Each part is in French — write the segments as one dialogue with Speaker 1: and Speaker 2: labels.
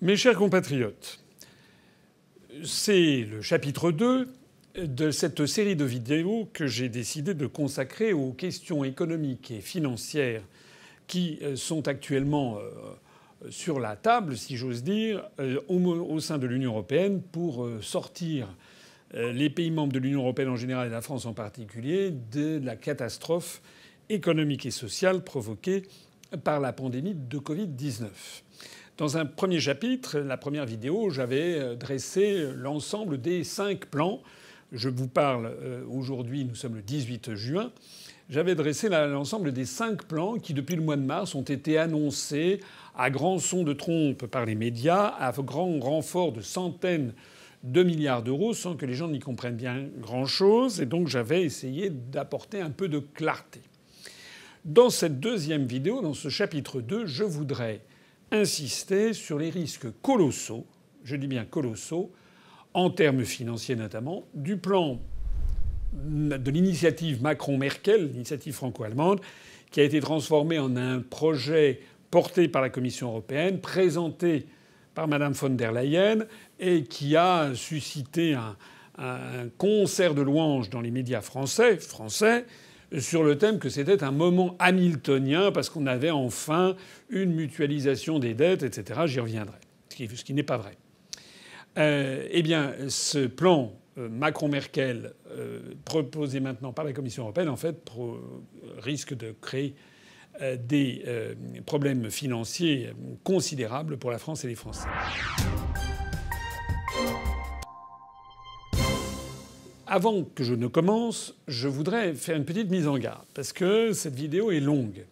Speaker 1: Mes chers compatriotes, c'est le chapitre 2 de cette série de vidéos que j'ai décidé de consacrer aux questions économiques et financières qui sont actuellement sur la table, si j'ose dire, au sein de l'Union européenne pour sortir les pays membres de l'Union européenne en général et la France en particulier de la catastrophe économique et sociale provoquée par la pandémie de Covid-19. Dans un premier chapitre, la première vidéo, j'avais dressé l'ensemble des 5 plans. Je vous parle aujourd'hui, nous sommes le 18 juin. J'avais dressé l'ensemble des 5 plans qui, depuis le mois de mars, ont été annoncés à grands sons de trompe par les médias, à grand renfort de centaines de milliards d'euros, sans que les gens n'y comprennent bien grand-chose. Et donc j'avais essayé d'apporter un peu de clarté. Dans cette deuxième vidéo, dans ce chapitre 2, je voudrais insister sur les risques colossaux, je dis bien colossaux, en termes financiers notamment, du plan de l'initiative Macron-Merkel, l'initiative franco-allemande, qui a été transformée en un projet porté par la Commission européenne, présenté par Mme von der Leyen et qui a suscité un concert de louanges dans les médias français sur le thème que c'était un moment hamiltonien parce qu'on avait enfin une mutualisation des dettes, etc. J'y reviendrai, ce qui n'est pas vrai. Eh bien, ce plan Macron-Merkel proposé maintenant par la Commission européenne, en fait, risque de créer des problèmes financiers considérables pour la France et les Français. Avant que je ne commence, je voudrais faire une petite mise en garde, parce que cette vidéo est longue.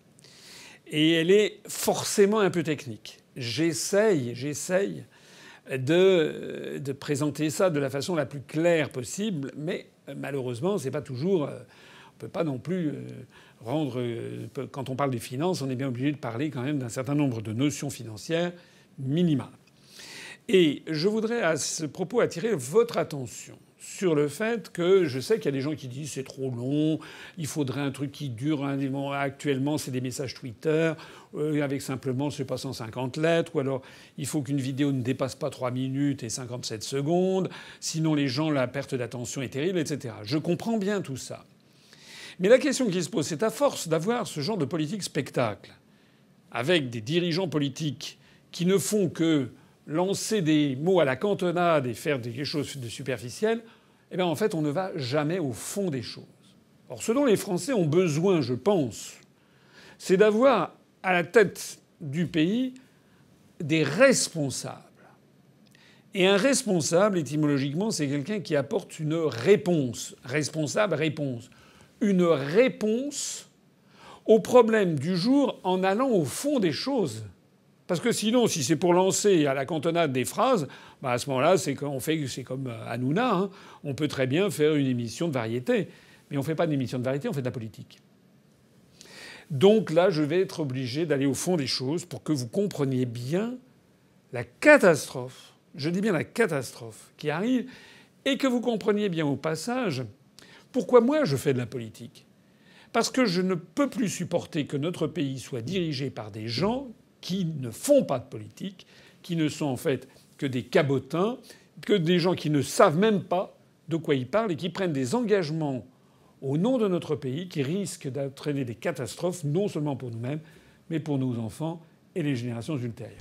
Speaker 1: Et elle est forcément un peu technique. J'essaye de présenter ça de la façon la plus claire possible, mais malheureusement, c'est pas toujours. On peut pas non plus rendre. Quand on parle des finances, on est bien obligé de parler quand même d'un certain nombre de notions financières minimales. Et je voudrais à ce propos attirer votre attention sur le fait que je sais qu'il y a des gens qui disent c'est trop long, il faudrait un truc qui dure. Actuellement, c'est des messages Twitter avec simplement c'est pas 150 lettres, ou alors il faut qu'une vidéo ne dépasse pas 3 minutes et 57 secondes, sinon les gens, la perte d'attention est terrible, etc. Je comprends bien tout ça. Mais la question qui se pose, c'est à force d'avoir ce genre de politique spectacle, avec des dirigeants politiques qui ne font que lancer des mots à la cantonade et faire quelque chose de superficiel, eh bien en fait on ne va jamais au fond des choses. Or ce dont les Français ont besoin, je pense, c'est d'avoir à la tête du pays des responsables. Et un responsable, étymologiquement, c'est quelqu'un qui apporte une réponse. Responsable, réponse. Une réponse aux problèmes du jour en allant au fond des choses. Parce que sinon, si c'est pour lancer à la cantonade des phrases, à ce moment-là, c'est comme Hanouna. Hein. On peut très bien faire une émission de variété. Mais on ne fait pas d'émission de variété, on fait de la politique. Donc là, je vais être obligé d'aller au fond des choses pour que vous compreniez bien la catastrophe, je dis bien la catastrophe qui arrive, et que vous compreniez bien au passage pourquoi moi je fais de la politique. Parce que je ne peux plus supporter que notre pays soit dirigé par des gens qui ne font pas de politique, qui ne sont en fait que des cabotins, que des gens qui ne savent même pas de quoi ils parlent et qui prennent des engagements au nom de notre pays qui risquent d'entraîner des catastrophes non seulement pour nous-mêmes, mais pour nos enfants et les générations ultérieures.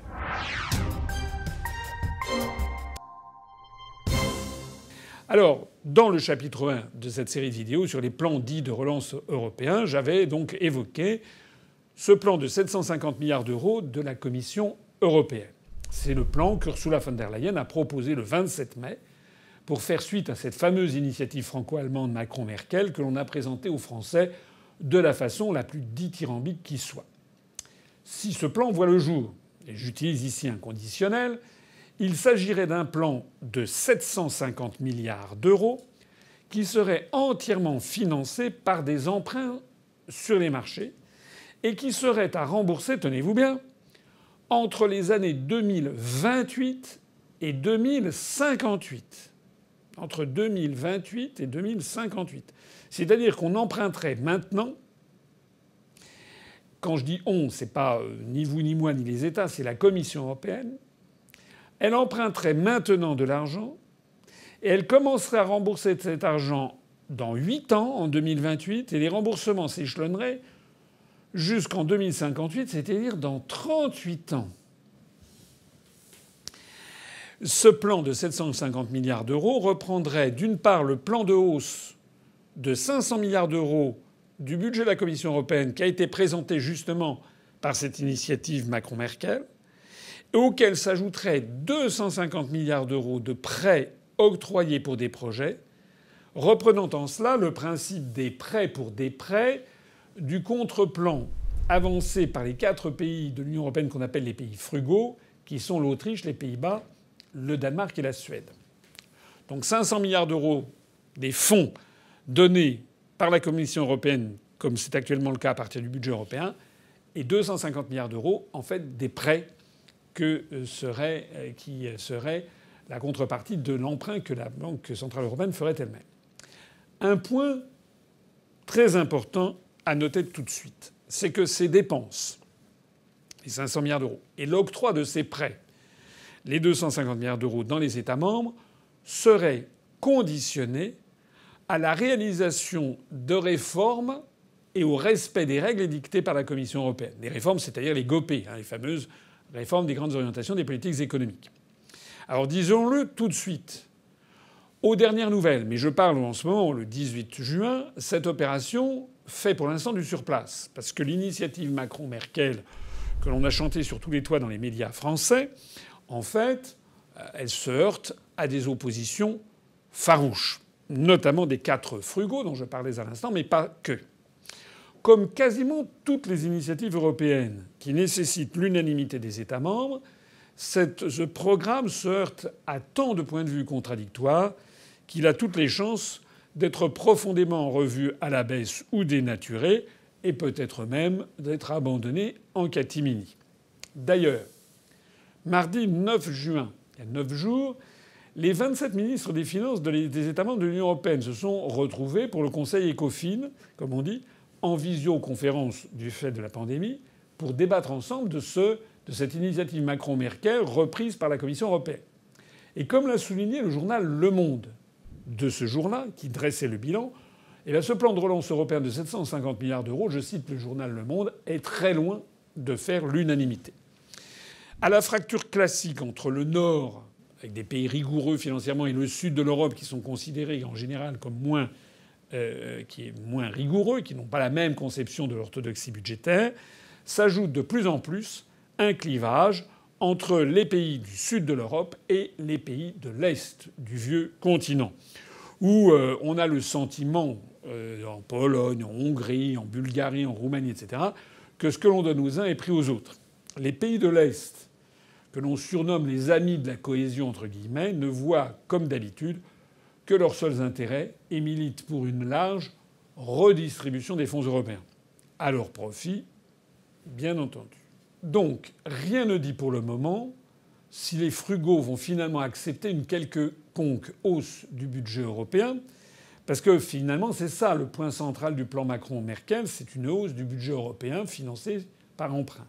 Speaker 1: Alors, dans le chapitre 1 de cette série de vidéos sur les plans dits de relance européens, j'avais donc évoqué ce plan de 750 milliards d'euros de la Commission européenne. C'est le plan qu'Ursula von der Leyen a proposé le 27 mai pour faire suite à cette fameuse initiative franco-allemande Macron-Merkel que l'on a présentée aux Français de la façon la plus dithyrambique qui soit. Si ce plan voit le jour, et j'utilise ici un conditionnel, il s'agirait d'un plan de 750 milliards d'euros qui serait entièrement financé par des emprunts sur les marchés et qui serait à rembourser, tenez-vous bien, entre les années 2028 et 2058. Entre 2028 et 2058. C'est-à-dire qu'on emprunterait maintenant. Quand je dis on, c'est pas ni vous ni moi ni les États, c'est la Commission européenne. Elle emprunterait maintenant de l'argent et elle commencerait à rembourser cet argent dans 8 ans, en 2028, et les remboursements s'échelonneraient jusqu'en 2058, c'est-à-dire dans 38 ans. Ce plan de 750 milliards d'euros reprendrait d'une part le plan de hausse de 500 milliards d'euros du budget de la Commission européenne qui a été présenté justement par cette initiative Macron-Merkel, et auquel s'ajouteraient 250 milliards d'euros de prêts octroyés pour des projets, reprenant en cela le principe des prêts pour des prêts du contre-plan avancé par les 4 pays de l'Union européenne qu'on appelle les pays frugaux, qui sont l'Autriche, les Pays-Bas, le Danemark et la Suède. Donc 500 milliards d'euros des fonds donnés par la Commission européenne, comme c'est actuellement le cas à partir du budget européen, et 250 milliards d'euros, en fait, des prêts qui seraient la contrepartie de l'emprunt que la Banque centrale européenne ferait elle-même. Un point très important à noter tout de suite, c'est que ces dépenses, les 500 milliards d'euros, et l'octroi de ces prêts, les 250 milliards d'euros dans les États membres, seraient conditionnés à la réalisation de réformes et au respect des règles édictées par la Commission européenne. Les réformes, c'est-à-dire les GOPE, les fameuses réformes des grandes orientations des politiques économiques. Alors disons-le tout de suite. Aux dernières nouvelles, mais je parle en ce moment, le 18 juin, cette opération fait pour l'instant du surplace. Parce que l'initiative Macron-Merkel, que l'on a chantée sur tous les toits dans les médias français, en fait, elle se heurte à des oppositions farouches. Notamment des 4 frugaux dont je parlais à l'instant, mais pas que. Comme quasiment toutes les initiatives européennes qui nécessitent l'unanimité des États membres, ce programme se heurte à tant de points de vue contradictoires qu'il a toutes les chances d'être profondément revu à la baisse ou dénaturé, et peut-être même d'être abandonné en catimini. D'ailleurs, mardi 9 juin, il y a 9 jours, les 27 ministres des Finances des États membres de l'Union européenne se sont retrouvés pour le Conseil ECOFIN, comme on dit, en visioconférence du fait de la pandémie, pour débattre ensemble de cette initiative Macron-Merkel reprise par la Commission européenne. Et comme l'a souligné le journal Le Monde de ce jour-là, qui dressait le bilan, eh bien ce plan de relance européen de 750 milliards d'euros, je cite le journal Le Monde, est très loin de faire l'unanimité. À la fracture classique entre le Nord, avec des pays rigoureux financièrement, et le Sud de l'Europe, qui sont considérés en général comme moins rigoureux, qui n'ont pas la même conception de l'orthodoxie budgétaire, s'ajoute de plus en plus un clivage entre les pays du sud de l'Europe et les pays de l'Est du vieux continent, où on a le sentiment, en Pologne, en Hongrie, en Bulgarie, en Roumanie, etc., que ce que l'on donne aux uns est pris aux autres. Les pays de l'Est, que l'on surnomme les amis de la cohésion, entre guillemets, ne voient, comme d'habitude, que leurs seuls intérêts et militent pour une large redistribution des fonds européens. À leur profit, bien entendu. Donc, rien ne dit pour le moment si les frugaux vont finalement accepter une quelconque hausse du budget européen, parce que finalement, c'est ça le point central du plan Macron-Merkel, c'est une hausse du budget européen financée par emprunt.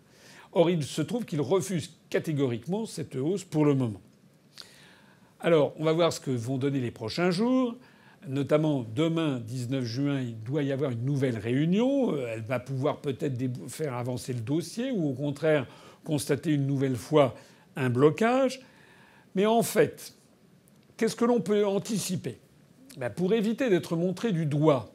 Speaker 1: Or, il se trouve qu'ils refusent catégoriquement cette hausse pour le moment. Alors, on va voir ce que vont donner les prochains jours. Notamment demain, 19 juin, il doit y avoir une nouvelle réunion. Elle va pouvoir peut-être faire avancer le dossier ou au contraire constater une nouvelle fois un blocage. Mais en fait, qu'est-ce que l'on peut anticiper ? Pour éviter d'être montré du doigt,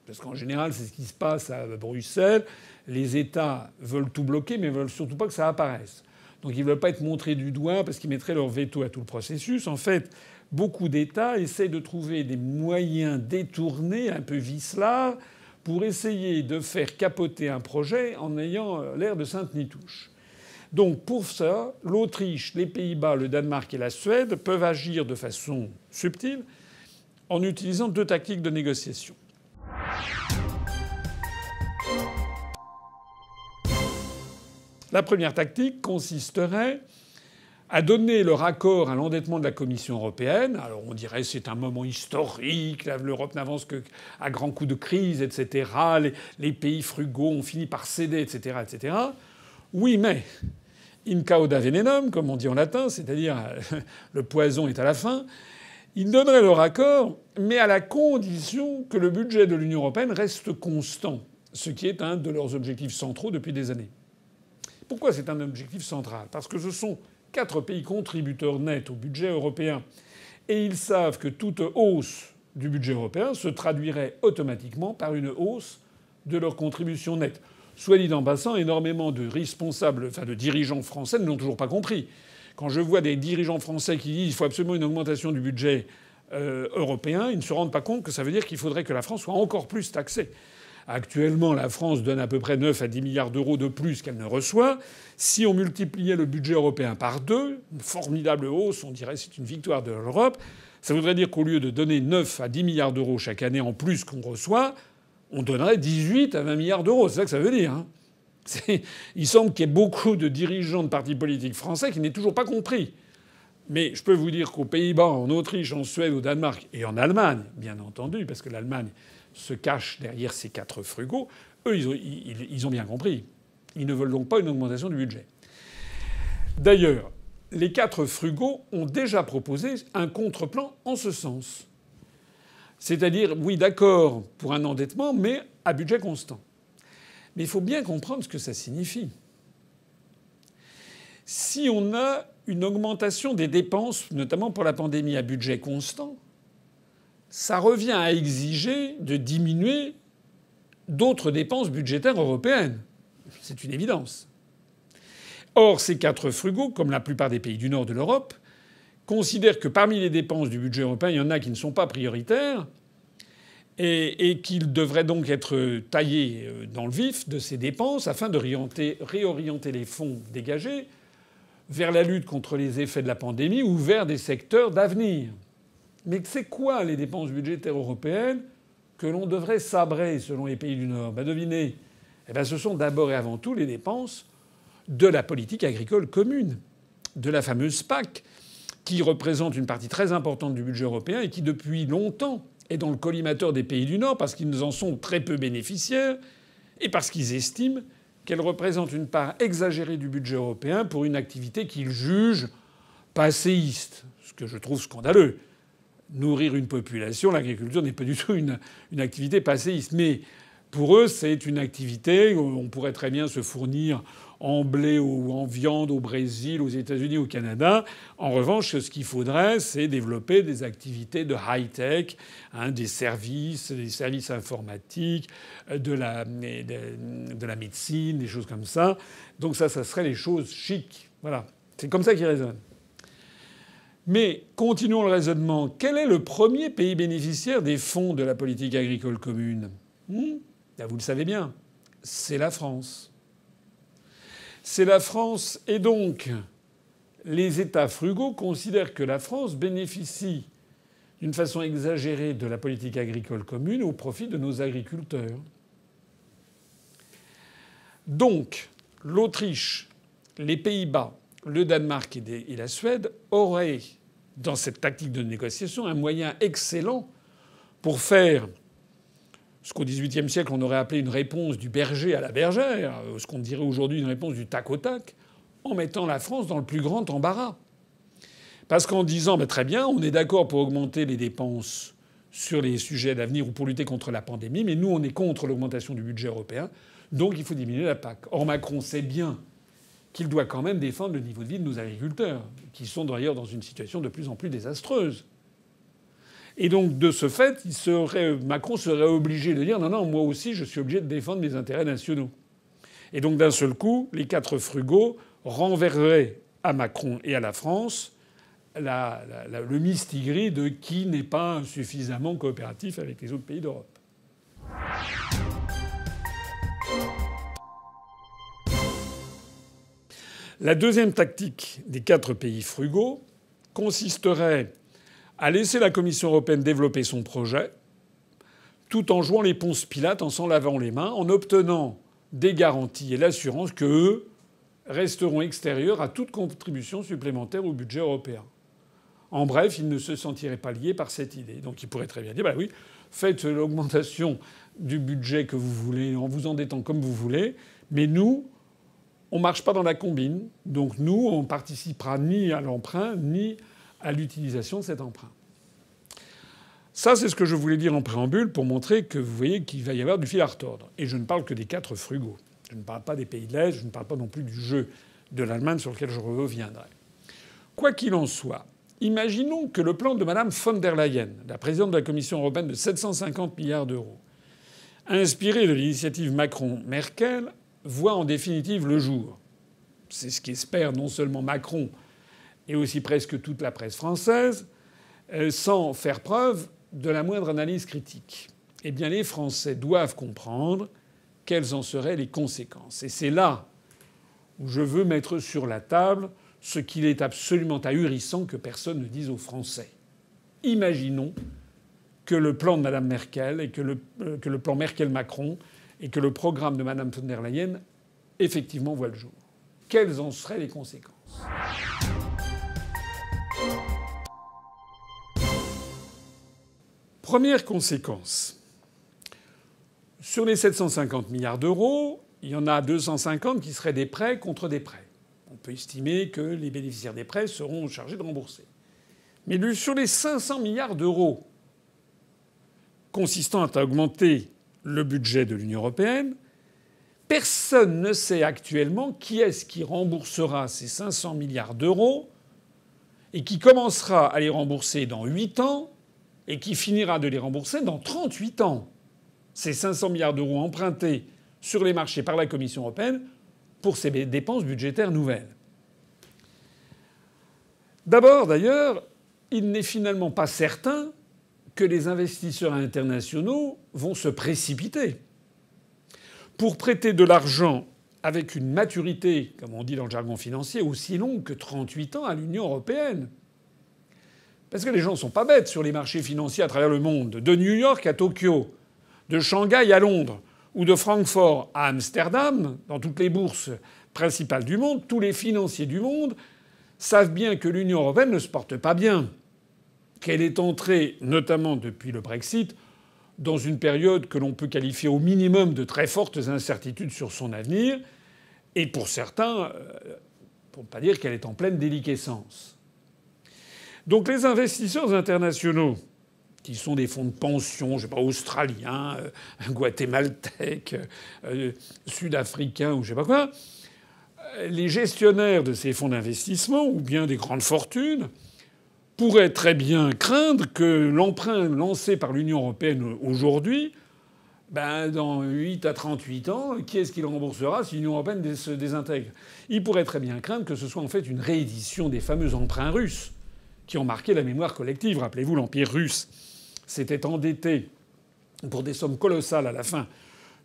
Speaker 1: parce qu'en général c'est ce qui se passe à Bruxelles, les États veulent tout bloquer mais veulent surtout pas que ça apparaisse. Donc ils ne veulent pas être montrés du doigt parce qu'ils mettraient leur veto à tout le processus. En fait, beaucoup d'États essayent de trouver des moyens détournés, un peu vicelards, pour essayer de faire capoter un projet en ayant l'air de Sainte-Nitouche. Donc pour ça, l'Autriche, les Pays-Bas, le Danemark et la Suède peuvent agir de façon subtile en utilisant 2 tactiques de négociation. La première tactique consisterait à donner leur accord à l'endettement de la Commission européenne. Alors on dirait que c'est un moment historique, l'Europe n'avance qu'à grands coups de crise, etc. Les pays frugaux ont fini par céder, etc., etc. Oui, mais in cauda venenum, comme on dit en latin, c'est-à-dire le poison est à la fin. Ils donneraient leur accord, mais à la condition que le budget de l'Union européenne reste constant, ce qui est un de leurs objectifs centraux depuis des années. Pourquoi c'est un objectif central? Parce que ce sont 4 pays contributeurs nets au budget européen, et ils savent que toute hausse du budget européen se traduirait automatiquement par une hausse de leur contribution nette. Soit dit en passant, énormément de responsables, enfin de dirigeants français ne l'ont toujours pas compris. Quand je vois des dirigeants français qui disent qu'il faut absolument une augmentation du budget européen, ils ne se rendent pas compte que ça veut dire qu'il faudrait que la France soit encore plus taxée. Actuellement, la France donne à peu près 9 à 10 milliards d'euros de plus qu'elle ne reçoit. Si on multipliait le budget européen par 2, une formidable hausse, on dirait que c'est une victoire de l'Europe, ça voudrait dire qu'au lieu de donner 9 à 10 milliards d'euros chaque année en plus qu'on reçoit, on donnerait 18 à 20 milliards d'euros. C'est ça que ça veut dire. Hein. Il semble qu'il y ait beaucoup de dirigeants de partis politiques français qui n'aient toujours pas compris. Mais je peux vous dire qu'aux Pays-Bas, en Autriche, en Suède, au Danemark et en Allemagne, bien entendu, parce que l'Allemagne se cache derrière ces 4 frugaux, eux, ils ont bien compris. Ils ne veulent donc pas une augmentation du budget. D'ailleurs, les 4 frugaux ont déjà proposé un contre-plan en ce sens. C'est-à-dire, oui, d'accord pour un endettement, mais à budget constant. Mais il faut bien comprendre ce que ça signifie. Si on a une augmentation des dépenses, notamment pour la pandémie, à budget constant, ça revient à exiger de diminuer d'autres dépenses budgétaires européennes. C'est une évidence. Or, ces 4 frugaux, comme la plupart des pays du nord de l'Europe, considèrent que parmi les dépenses du budget européen, il y en a qui ne sont pas prioritaires et qu'il devrait donc être taillé dans le vif de ces dépenses afin de réorienter les fonds dégagés vers la lutte contre les effets de la pandémie ou vers des secteurs d'avenir. Mais c'est quoi les dépenses budgétaires européennes que l'on devrait sabrer selon les pays du Nord? Devinez. Ce sont d'abord et avant tout les dépenses de la politique agricole commune, de la fameuse PAC, qui représente une partie très importante du budget européen et qui depuis longtemps est dans le collimateur des pays du Nord parce qu'ils en sont très peu bénéficiaires et parce qu'ils estiment qu'elle représente une part exagérée du budget européen pour une activité qu'ils jugent passéiste, ce que je trouve scandaleux. Nourrir une population, l'agriculture n'est pas du tout une activité passéiste. Mais pour eux, c'est une activité où on pourrait très bien se fournir en blé ou en viande au Brésil, aux États-Unis, au Canada. En revanche, ce qu'il faudrait, c'est développer des activités de high-tech, des services informatiques, de la médecine, des choses comme ça. Donc ça serait les choses chics. Voilà. C'est comme ça qu'ils raisonnent. Mais continuons le raisonnement. Quel est le premier pays bénéficiaire des fonds de la politique agricole commune? Vous le savez bien. C'est la France. C'est la France. Et donc, les États frugaux considèrent que la France bénéficie d'une façon exagérée de la politique agricole commune au profit de nos agriculteurs. Donc, l'Autriche, les Pays-Bas, le Danemark et la Suède auraient, dans cette tactique de négociation, un moyen excellent pour faire ce qu'au XVIIIe siècle on aurait appelé une réponse du berger à la bergère, ce qu'on dirait aujourd'hui une réponse du tac au tac, en mettant la France dans le plus grand embarras. Parce qu'en disant très bien, on est d'accord pour augmenter les dépenses sur les sujets d'avenir ou pour lutter contre la pandémie, mais nous on est contre l'augmentation du budget européen, donc il faut diminuer la PAC. Or Macron sait bien qu'il doit quand même défendre le niveau de vie de nos agriculteurs, qui sont d'ailleurs dans une situation de plus en plus désastreuse. Et donc, de ce fait, Macron serait obligé de dire non, moi aussi, je suis obligé de défendre mes intérêts nationaux. Et donc, d'un seul coup, les 4 frugaux renverraient à Macron et à la France le mistigris de qui n'est pas suffisamment coopératif avec les autres pays d'Europe. La deuxième tactique des 4 pays frugaux consisterait à laisser la Commission européenne développer son projet tout en jouant les Ponce Pilate, en s'en lavant les mains, en obtenant des garanties et l'assurance qu'eux resteront extérieurs à toute contribution supplémentaire au budget européen. En bref, ils ne se sentiraient pas liés par cette idée. Donc ils pourraient très bien dire oui, faites l'augmentation du budget que vous voulez en vous endettant comme vous voulez, mais nous, on ne marche pas dans la combine. Donc nous, on ne participera ni à l'emprunt, ni à l'utilisation de cet emprunt. Ça, c'est ce que je voulais dire en préambule pour montrer que vous voyez qu'il va y avoir du fil à retordre. Et je ne parle que des 4 frugaux. Je ne parle pas des pays de l'Est, je ne parle pas non plus du jeu de l'Allemagne sur lequel je reviendrai. Quoi qu'il en soit, imaginons que le plan de Mme von der Leyen, la présidente de la Commission européenne de 750 milliards d'euros, inspiré de l'initiative Macron-Merkel, voit en définitive le jour. C'est ce qu'espère non seulement Macron et aussi presque toute la presse française, sans faire preuve de la moindre analyse critique. Eh bien, les Français doivent comprendre quelles en seraient les conséquences. Et c'est là où je veux mettre sur la table ce qu'il est absolument ahurissant que personne ne dise aux Français. Imaginons que le plan de Mme Merkel et que le plan Merkel-Macron et que le programme de Mme von der Leyen effectivement voient le jour. Quelles en seraient les conséquences ? Première conséquence. Sur les 750 milliards d'euros, il y en a 250 qui seraient des prêts contre des prêts. On peut estimer que les bénéficiaires des prêts seront chargés de rembourser. Mais sur les 500 milliards d'euros consistant à augmenter le budget de l'Union européenne, personne ne sait actuellement qui est-ce qui remboursera ces 500 milliards d'euros et qui commencera à les rembourser dans 8 ans et qui finira de les rembourser dans 38 ans. Ces 500 milliards d'euros empruntés sur les marchés par la Commission européenne pour ces dépenses budgétaires nouvelles. D'abord, d'ailleurs, il n'est finalement pas certain que les investisseurs internationaux vont se précipiter pour prêter de l'argent avec une maturité, comme on dit dans le jargon financier, aussi longue que 38 ans à l'Union européenne. Parce que les gens ne sont pas bêtes sur les marchés financiers à travers le monde. De New York à Tokyo, de Shanghai à Londres ou de Francfort à Amsterdam, dans toutes les bourses principales du monde, tous les financiers du monde savent bien que l'Union européenne ne se porte pas bien, qu'elle est entrée, notamment depuis le Brexit, dans une période que l'on peut qualifier au minimum de très fortes incertitudes sur son avenir, et pour certains, pour ne pas dire qu'elle est en pleine déliquescence. Donc les investisseurs internationaux, qui sont des fonds de pension, je sais pas, australiens, guatémaltèques, sud-africains ou je sais pas quoi, les gestionnaires de ces fonds d'investissement, ou bien des grandes fortunes, pourraient très bien craindre que l'emprunt lancé par l'Union européenne aujourd'hui, dans 8 à 38 ans, qui est-ce qui le remboursera si l'Union européenne se désintègre ? Ils pourraient très bien craindre que ce soit en fait une réédition des fameux emprunts russes qui ont marqué la mémoire collective. Rappelez-vous, l'Empire russe s'était endetté pour des sommes colossales à la fin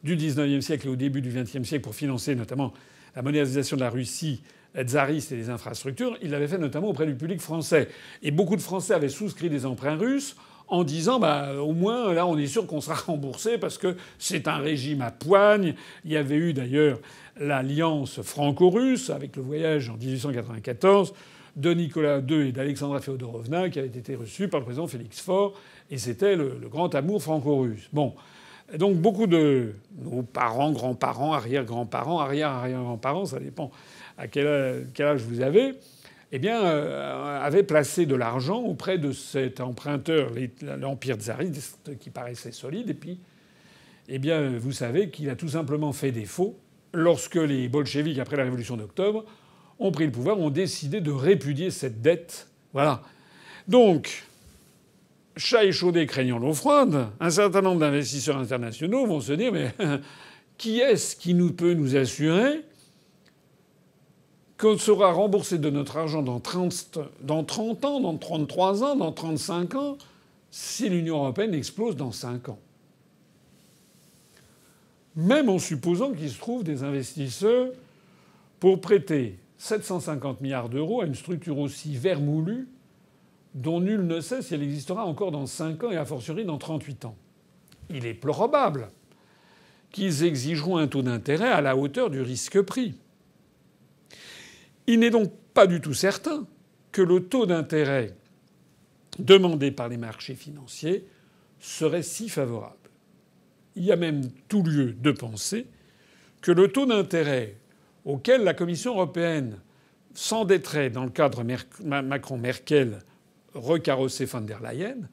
Speaker 1: du XIXe siècle et au début du XXe siècle pour financer notamment la modernisation de la Russie tsariste et des infrastructures. Il l'avait fait notamment auprès du public français. Et beaucoup de Français avaient souscrit des emprunts russes en disant au moins là on est sûr qu'on sera remboursé parce que c'est un régime à poigne. Il y avait eu d'ailleurs l'alliance franco-russe avec le voyage en 1894 de Nicolas II et d'Alexandra Féodorovna qui avait été reçu par le président Félix Faure, et c'était le grand amour franco-russe. Bon. Donc beaucoup de nos parents, grands-parents, arrière-grands-parents, arrière-arrière-grands-parents, ça dépend à quel âge vous avez, avaient placé de l'argent auprès de cet emprunteur, l'Empire tsariste, qui paraissait solide. Et puis, vous savez qu'il a tout simplement fait défaut lorsque les bolcheviks, après la révolution d'octobre, ont pris le pouvoir, ont décidé de répudier cette dette. Voilà. Donc, chat échaudé craignant l'eau froide, un certain nombre d'investisseurs internationaux vont se dire mais qui est-ce qui peut nous assurer qu'on sera remboursé de notre argent dans 30 ans, dans 33 ans, dans 35 ans, si l'Union européenne explose dans 5 ans ? Même en supposant qu'il se trouve des investisseurs pour prêter 750 milliards d'euros à une structure aussi vermoulue dont nul ne sait si elle existera encore dans 5 ans et a fortiori dans 38 ans. Il est probable qu'ils exigeront un taux d'intérêt à la hauteur du risque pris. Il n'est donc pas du tout certain que le taux d'intérêt demandé par les marchés financiers serait si favorable. Il y a même tout lieu de penser que le taux d'intérêt auquel la Commission européenne s'endetterait dans le cadre Macron-Merkel recarrossé von der Leyen,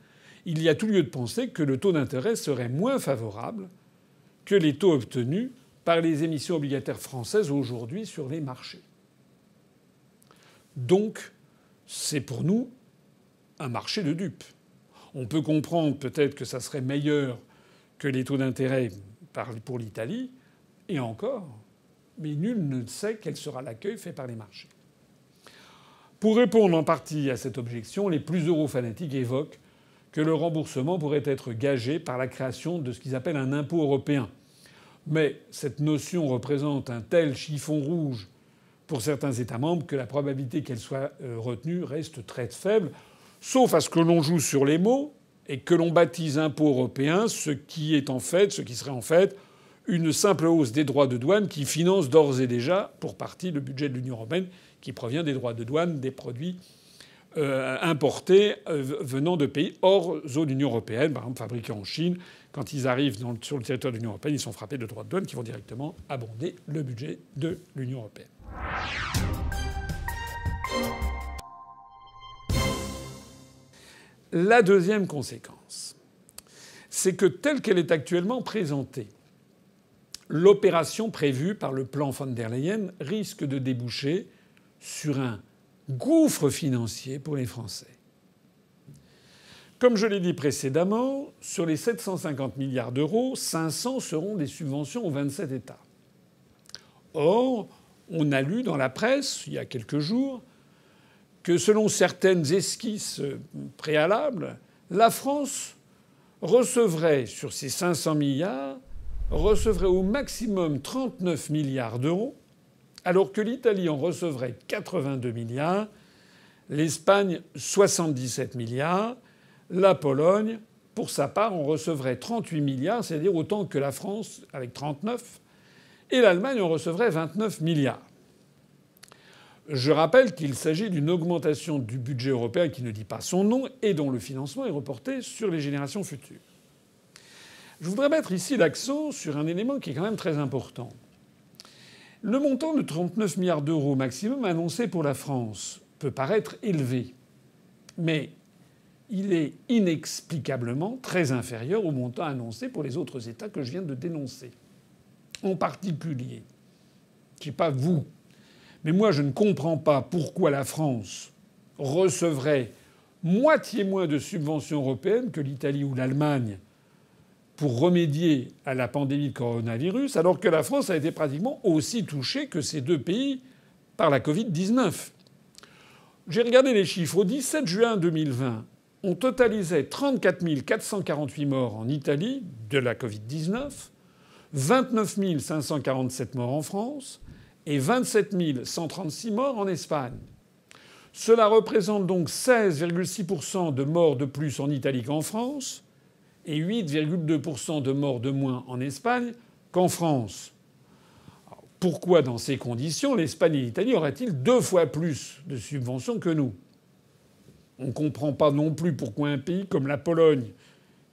Speaker 1: il y a tout lieu de penser que le taux d'intérêt serait moins favorable que les taux obtenus par les émissions obligataires françaises aujourd'hui sur les marchés. Donc, c'est pour nous un marché de dupes. On peut comprendre peut-être que ça serait meilleur que les taux d'intérêt pour l'Italie, et encore, mais nul ne sait quel sera l'accueil fait par les marchés. Pour répondre en partie à cette objection, les plus eurofanatiques évoquent que le remboursement pourrait être gagé par la création de ce qu'ils appellent un impôt européen. Mais cette notion représente un tel chiffon rouge pour certains États membres que la probabilité qu'elle soit retenue reste très faible, sauf à ce que l'on joue sur les mots et que l'on baptise impôt européen ce qui serait en fait une simple hausse des droits de douane qui finance d'ores et déjà pour partie le budget de l'Union européenne qui provient des droits de douane des produits importés venant de pays hors zone Union européenne, par exemple fabriqués en Chine. Quand ils arrivent sur le territoire de l'Union européenne, ils sont frappés de droits de douane qui vont directement abonder le budget de l'Union européenne. La deuxième conséquence, c'est que telle qu'elle est actuellement présentée, l'opération prévue par le plan von der Leyen risque de déboucher sur un gouffre financier pour les Français. Comme je l'ai dit précédemment, sur les 750 milliards d'euros, 500 seront des subventions aux 27 États. Or, on a lu dans la presse, il y a quelques jours, que selon certaines esquisses préalables, la France recevrait, sur ces 500 milliards, recevrait au maximum 39 milliards d'euros, alors que l'Italie en recevrait 82 milliards, l'Espagne 77 milliards, la Pologne, pour sa part, en recevrait 38 milliards, c'est-à-dire autant que la France avec 39, et l'Allemagne en recevrait 29 milliards. Je rappelle qu'il s'agit d'une augmentation du budget européen qui ne dit pas son nom et dont le financement est reporté sur les générations futures. Je voudrais mettre ici l'accent sur un élément qui est quand même très important. Le montant de 39 milliards d'euros maximum annoncé pour la France peut paraître élevé, mais il est inexplicablement très inférieur au montant annoncé pour les autres États que je viens de dénoncer. En particulier, je ne sais pas vous, mais moi je ne comprends pas pourquoi la France recevrait moitié moins de subventions européennes que l'Italie ou l'Allemagne pour remédier à la pandémie de coronavirus, alors que la France a été pratiquement aussi touchée que ces deux pays par la Covid-19. J'ai regardé les chiffres. Au 17 juin 2020, on totalisait 34 448 morts en Italie de la Covid-19, 29 547 morts en France et 27 136 morts en Espagne. Cela représente donc 16,6% de morts de plus en Italie qu'en France et 8,2% de morts de moins en Espagne qu'en France. Alors pourquoi, dans ces conditions, l'Espagne et l'Italie auraient-ils 2 fois plus de subventions que nous ? On ne comprend pas non plus pourquoi un pays comme la Pologne,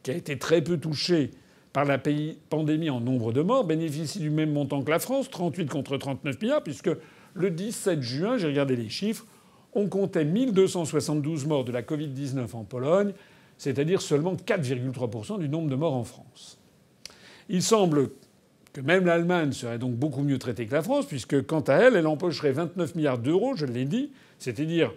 Speaker 1: qui a été très peu touché par la pandémie en nombre de morts, bénéficie du même montant que la France, 38 contre 39 milliards, puisque le 17 juin, j'ai regardé les chiffres, on comptait 1272 morts de la Covid-19 en Pologne, c'est-à-dire seulement 4,3% du nombre de morts en France. Il semble que même l'Allemagne serait donc beaucoup mieux traitée que la France, puisque quant à elle, elle empocherait 29 milliards d'euros, je l'ai dit, c'est-à-dire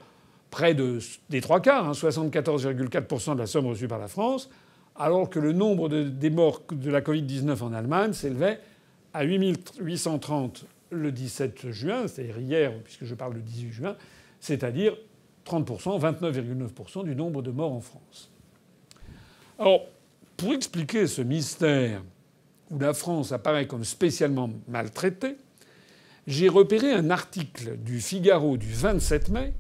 Speaker 1: près des trois quarts, 74,4% de la somme reçue par la France, alors que le nombre des morts de la Covid-19 en Allemagne s'élevait à 8830 le 17 juin, c'est-à-dire hier, puisque je parle le 18 juin, c'est-à-dire 30%, 29,9% du nombre de morts en France. Alors, pour expliquer ce mystère où la France apparaît comme spécialement maltraitée, j'ai repéré un article du Figaro du 27 mai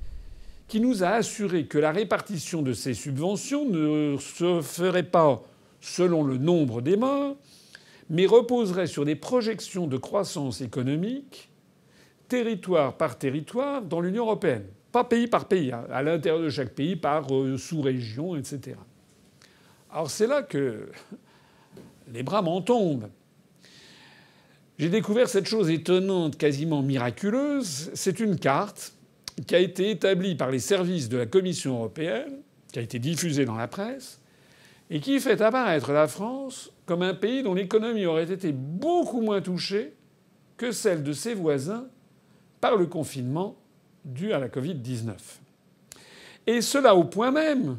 Speaker 1: qui nous a assuré que la répartition de ces subventions ne se ferait pas selon le nombre des morts, mais reposerait sur des projections de croissance économique territoire par territoire dans l'Union européenne. Pas pays par pays, à l'intérieur de chaque pays, par sous-région, etc. Alors c'est là que les bras m'en tombent. j'ai découvert cette chose étonnante, quasiment miraculeuse. C'est une carte qui a été établie par les services de la Commission européenne, qui a été diffusée dans la presse, et qui fait apparaître la France comme un pays dont l'économie aurait été beaucoup moins touchée que celle de ses voisins par le confinement dû à la Covid-19. Et cela au point même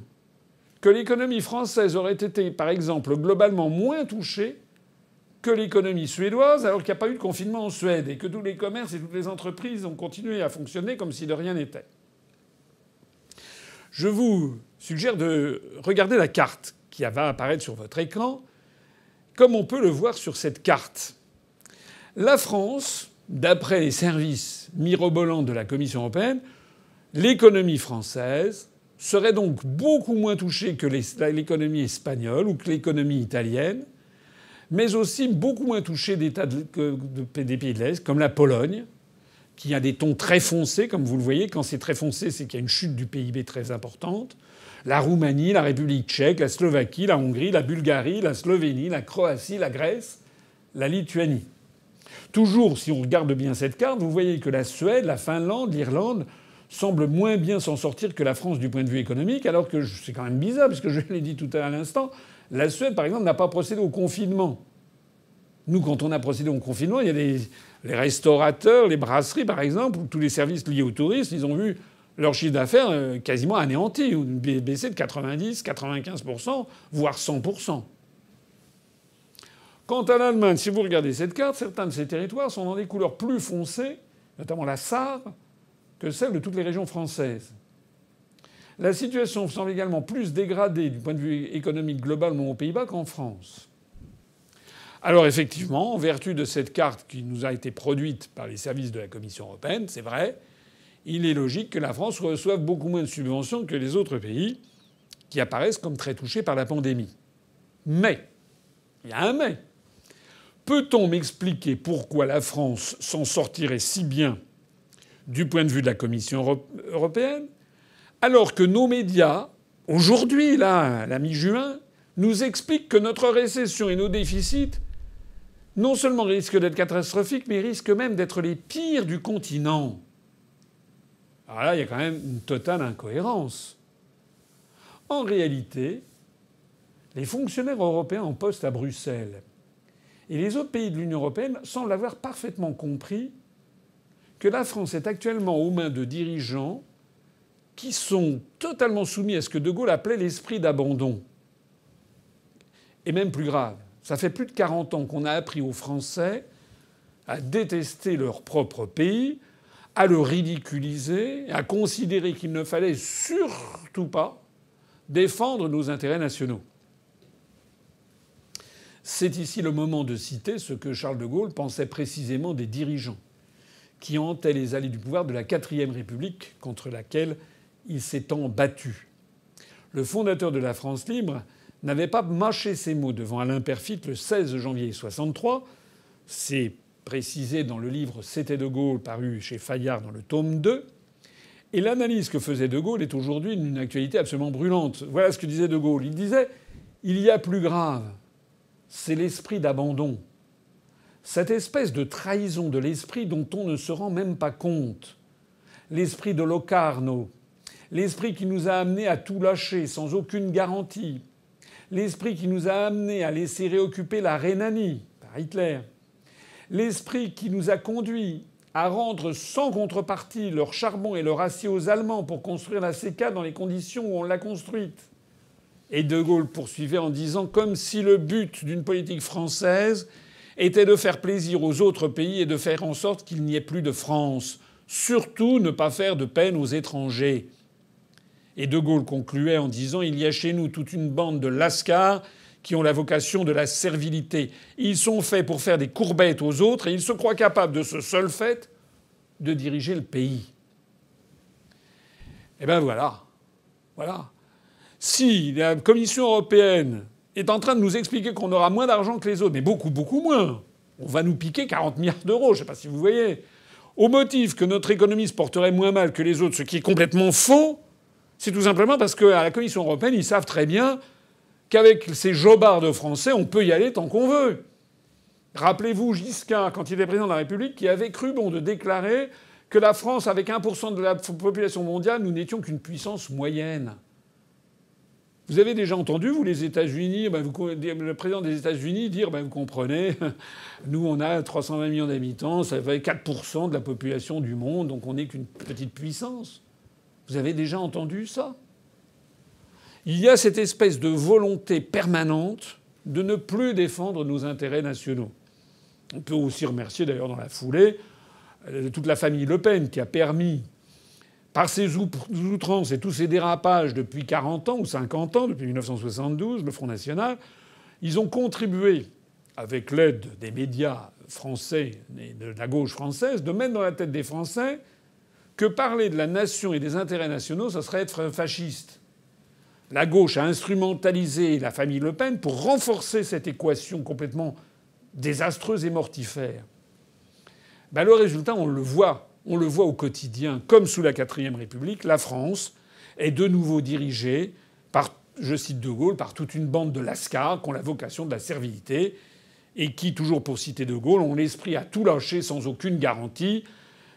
Speaker 1: que l'économie française aurait été, par exemple, globalement moins touchée que l'économie suédoise, alors qu'il n'y a pas eu de confinement en Suède et que tous les commerces et toutes les entreprises ont continué à fonctionner comme si de rien n'était. Je vous suggère de regarder la carte qui va apparaître sur votre écran, comme on peut le voir sur cette carte. La France, d'après les services mirobolants de la Commission européenne, l'économie française serait donc beaucoup moins touchée que l'économie espagnole ou que l'économie italienne, mais aussi beaucoup moins touchée des pays de l'Est, comme la Pologne, qui a des tons très foncés, comme vous le voyez. Quand c'est très foncé, c'est qu'il y a une chute du PIB très importante. La Roumanie, la République tchèque, la Slovaquie, la Hongrie, la Bulgarie, la Slovénie, la Croatie, la Grèce, la Lituanie. Toujours, si on regarde bien cette carte, vous voyez que la Suède, la Finlande, l'Irlande semblent moins bien s'en sortir que la France du point de vue économique, alors que c'est quand même bizarre, puisque je l'ai dit tout à l'instant, la Suède, par exemple, n'a pas procédé au confinement. Nous, quand on a procédé au confinement, il y a les restaurateurs, les brasseries, par exemple, ou tous les services liés aux touristes, ils ont vu leur chiffre d'affaires quasiment anéanti, ou baissé de 90, 95%, voire 100%. Quant à l'Allemagne, si vous regardez cette carte, certains de ces territoires sont dans des couleurs plus foncées, notamment la Sarre, que celles de toutes les régions françaises. La situation semble également plus dégradée du point de vue économique globalement aux Pays-Bas qu'en France. Alors effectivement, en vertu de cette carte qui nous a été produite par les services de la Commission européenne, c'est vrai, il est logique que la France reçoive beaucoup moins de subventions que les autres pays qui apparaissent comme très touchés par la pandémie. Mais, il y a un mais. Peut-on m'expliquer pourquoi la France s'en sortirait si bien du point de vue de la Commission européenne, alors que nos médias, aujourd'hui, là, à la mi-juin, nous expliquent que notre récession et nos déficits non seulement risquent d'être catastrophiques, mais risquent même d'être les pires du continent. Alors là, il y a quand même une totale incohérence. En réalité, les fonctionnaires européens en poste à Bruxelles et les autres pays de l'Union européenne semblent avoir parfaitement compris que la France est actuellement aux mains de dirigeants qui sont totalement soumis à ce que De Gaulle appelait l'esprit d'abandon. Et même plus grave, ça fait plus de 40 ans qu'on a appris aux Français à détester leur propre pays, à le ridiculiser, à considérer qu'il ne fallait surtout pas défendre nos intérêts nationaux. C'est ici le moment de citer ce que Charles de Gaulle pensait précisément des dirigeants qui hantaient les allées du pouvoir de la IVe République contre laquelle il s'est tant battu. Le fondateur de la France libre n'avait pas mâché ses mots devant Alain Peyrefitte le 16 janvier 1963. C'est précisé dans le livre C'était de Gaulle, paru chez Fayard dans le tome 2. Et l'analyse que faisait de Gaulle est aujourd'hui d'une actualité absolument brûlante. Voilà ce que disait de Gaulle. Il disait « Il y a plus grave, c'est l'esprit d'abandon. Cette espèce de trahison de l'esprit dont on ne se rend même pas compte. L'esprit de Locarno. L'esprit qui nous a amenés à tout lâcher sans aucune garantie. L'esprit qui nous a amenés à laisser réoccuper la Rhénanie par Hitler. L'esprit qui nous a conduits à rendre sans contrepartie leur charbon et leur acier aux Allemands pour construire la CK dans les conditions où on l'a construite. » Et De Gaulle poursuivait en disant « Comme si le but d'une politique française était de faire plaisir aux autres pays et de faire en sorte qu'il n'y ait plus de France. Surtout ne pas faire de peine aux étrangers. » Et De Gaulle concluait en disant « Il y a chez nous toute une bande de lascars qui ont la vocation de la servilité. Ils sont faits pour faire des courbettes aux autres et ils se croient capables de ce seul fait de diriger le pays. » Eh ben voilà. Voilà. Si la Commission européenne est en train de nous expliquer qu'on aura moins d'argent que les autres, mais beaucoup, beaucoup moins, on va nous piquer 40 milliards d'euros, je ne sais pas si vous voyez, au motif que notre économie se porterait moins mal que les autres, ce qui est complètement faux, c'est tout simplement parce qu'à la Commission européenne, ils savent très bien qu'avec ces jobards de Français, on peut y aller tant qu'on veut. Rappelez-vous Giscard, quand il était président de la République, qui avait cru bon de déclarer que la France, avec 1% de la population mondiale, nous n'étions qu'une puissance moyenne. Vous avez déjà entendu, vous, les États-Unis, le président des États-Unis dire, vous comprenez, nous, on a 320 millions d'habitants, ça fait 4% de la population du monde, donc on n'est qu'une petite puissance. Vous avez déjà entendu ça? Il y a cette espèce de volonté permanente de ne plus défendre nos intérêts nationaux. On peut aussi remercier d'ailleurs dans la foulée toute la famille Le Pen qui a permis, par ses outrances et tous ses dérapages depuis 40 ans ou 50 ans, depuis 1972, le Front National, ils ont contribué, avec l'aide des médias français et de la gauche française, de mettre dans la tête des Français que parler de la nation et des intérêts nationaux, ça serait être fasciste. La gauche a instrumentalisé la famille Le Pen pour renforcer cette équation complètement désastreuse et mortifère. Le résultat, on le voit au quotidien, comme sous la IVe République, la France est de nouveau dirigée par, je cite De Gaulle, par toute une bande de lascars qui ont la vocation de la servilité et qui, toujours pour citer De Gaulle, ont l'esprit à tout lâcher sans aucune garantie,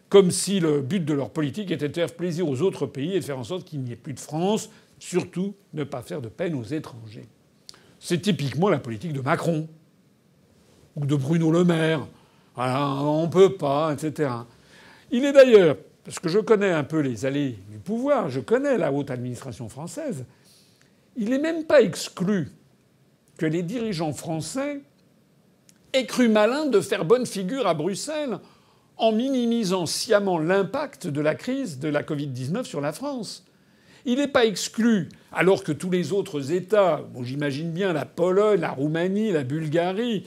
Speaker 1: comme si le but de leur politique était de faire plaisir aux autres pays et de faire en sorte qu'il n'y ait plus de France, surtout ne pas faire de peine aux étrangers. C'est typiquement la politique de Macron ou de Bruno Le Maire. Voilà, on peut pas, etc. Il est d'ailleurs, parce que je connais un peu les allées du pouvoir, je connais la haute administration française, il n'est même pas exclu que les dirigeants français aient cru malin de faire bonne figure à Bruxelles en minimisant sciemment l'impact de la crise de la Covid-19 sur la France. Il n'est pas exclu, alors que tous les autres États, j'imagine bien la Pologne, la Roumanie, la Bulgarie,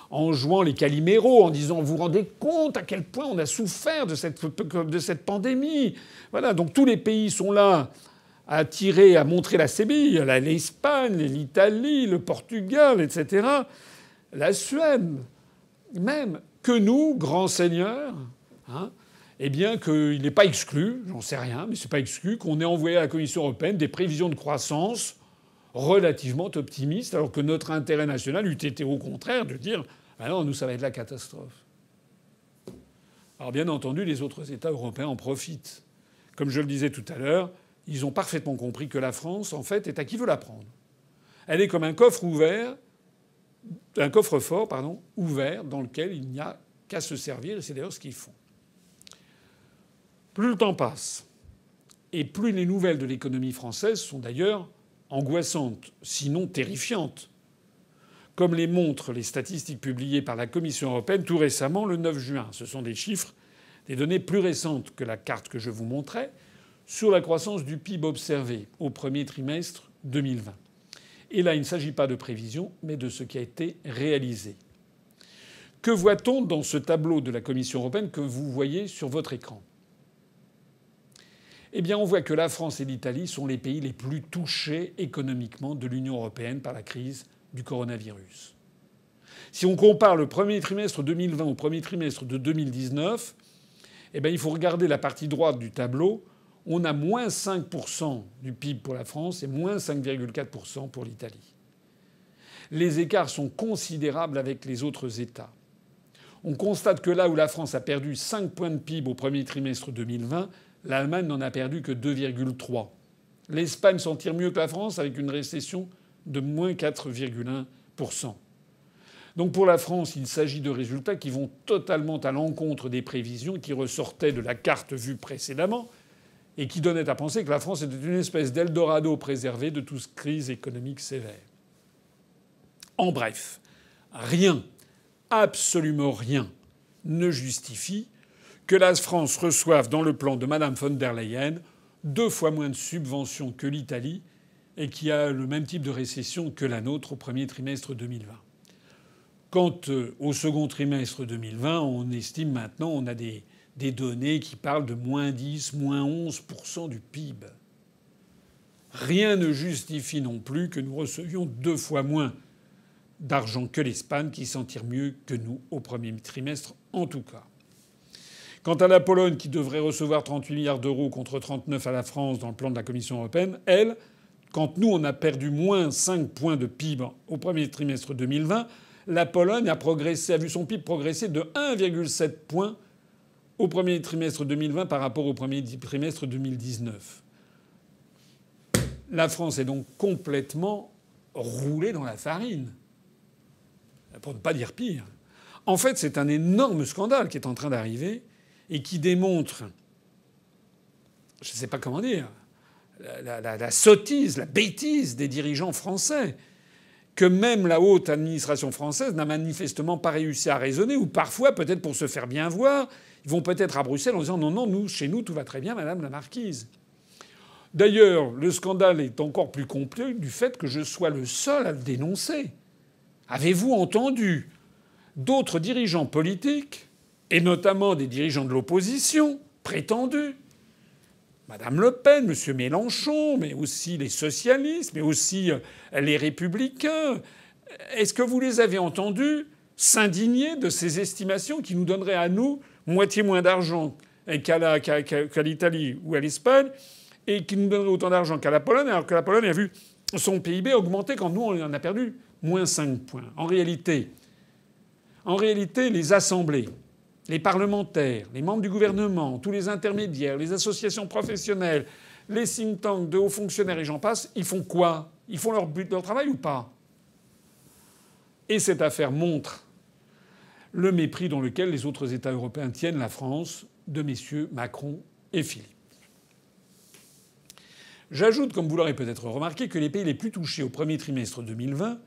Speaker 1: en jouant les caliméros, en disant vous vous rendez compte à quel point on a souffert de cette pandémie. Voilà, donc tous les pays sont là à tirer, à montrer la sébille. L'Espagne, l'Italie, le Portugal, etc. La Suède, même que nous, grands seigneurs, eh bien qu'il n'est pas exclu, j'en sais rien, mais c'est pas exclu, qu'on ait envoyé à la Commission européenne des prévisions de croissance relativement optimistes, alors que notre intérêt national eût été au contraire de dire ah non, nous, ça va être la catastrophe. Alors bien entendu, les autres États européens en profitent. Comme je le disais tout à l'heure, ils ont parfaitement compris que la France, en fait, est à qui veut la prendre. Elle est comme un coffre-fort, ouvert, dans lequel il n'y a qu'à se servir, et c'est d'ailleurs ce qu'ils font. Plus le temps passe, et plus les nouvelles de l'économie française sont d'ailleurs angoissantes, sinon terrifiantes, comme les montrent les statistiques publiées par la Commission européenne tout récemment, le 9 juin. Ce sont des chiffres, des données plus récentes que la carte que je vous montrais, sur la croissance du PIB observé au premier trimestre 2020. Et là, il ne s'agit pas de prévisions, mais de ce qui a été réalisé. Que voit-on dans ce tableau de la Commission européenne que vous voyez sur votre écran ? Eh bien, on voit que la France et l'Italie sont les pays les plus touchés économiquement de l'Union européenne par la crise du coronavirus. Si on compare le premier trimestre 2020 au premier trimestre de 2019, eh bien, il faut regarder la partie droite du tableau. On a moins 5% du PIB pour la France et moins 5,4% pour l'Italie. Les écarts sont considérables avec les autres États. On constate que là où la France a perdu 5 points de PIB au premier trimestre 2020, l'Allemagne n'en a perdu que 2,3. L'Espagne s'en tire mieux que la France avec une récession de moins 4,1%. Donc pour la France, il s'agit de résultats qui vont totalement à l'encontre des prévisions qui ressortaient de la carte vue précédemment et qui donnaient à penser que la France était une espèce d'Eldorado préservé de toute crise économique sévère. En bref, rien, absolument rien, ne justifie que la France reçoive dans le plan de Mme von der Leyen 2 fois moins de subventions que l'Italie et qui a le même type de récession que la nôtre au premier trimestre 2020. Quant au second trimestre 2020, on estime maintenant, on a des données qui parlent de moins 10, moins 11% du PIB. Rien ne justifie non plus que nous recevions 2 fois moins d'argent que l'Espagne, qui s'en tire mieux que nous au premier trimestre en tout cas. Quant à la Pologne, qui devrait recevoir 38 milliards d'euros contre 39 à la France dans le plan de la Commission européenne, elle, quand nous, on a perdu moins 5 points de PIB au premier trimestre 2020, La Pologne a vu son PIB progresser de 1,7 points au premier trimestre 2020 par rapport au premier trimestre 2019. La France est donc complètement roulée dans la farine. Pour ne pas dire pire. En fait, c'est un énorme scandale qui est en train d'arriver et qui démontre, je ne sais pas comment dire, la sottise, la bêtise des dirigeants français, que même la haute administration française n'a manifestement pas réussi à raisonner, ou parfois, peut-être pour se faire bien voir, ils vont peut-être à Bruxelles en disant non, nous, chez nous, tout va très bien, madame la marquise. D'ailleurs, le scandale est encore plus complet du fait que je sois le seul à le dénoncer. Avez-vous entendu d'autres dirigeants politiques, et notamment des dirigeants de l'opposition prétendus, Madame Le Pen, Monsieur Mélenchon, mais aussi les socialistes, mais aussi les républicains, est-ce que vous les avez entendus s'indigner de ces estimations qui nous donneraient à nous moitié moins d'argent qu'à l'Italie ou à l'Espagne, et qui nous donneraient autant d'argent qu'à la Pologne, alors que la Pologne a vu son PIB augmenter quand nous, on en a perdu moins 5 points. En réalité, les assemblées, les parlementaires, les membres du gouvernement, tous les intermédiaires, les associations professionnelles, les think tanks de hauts fonctionnaires et j'en passe, ils font quoi? Ils font leur travail ou pas? Et cette affaire montre le mépris dans lequel les autres États européens tiennent la France de messieurs Macron et Philippe. J'ajoute, comme vous l'aurez peut-être remarqué, que les pays les plus touchés au premier trimestre 2020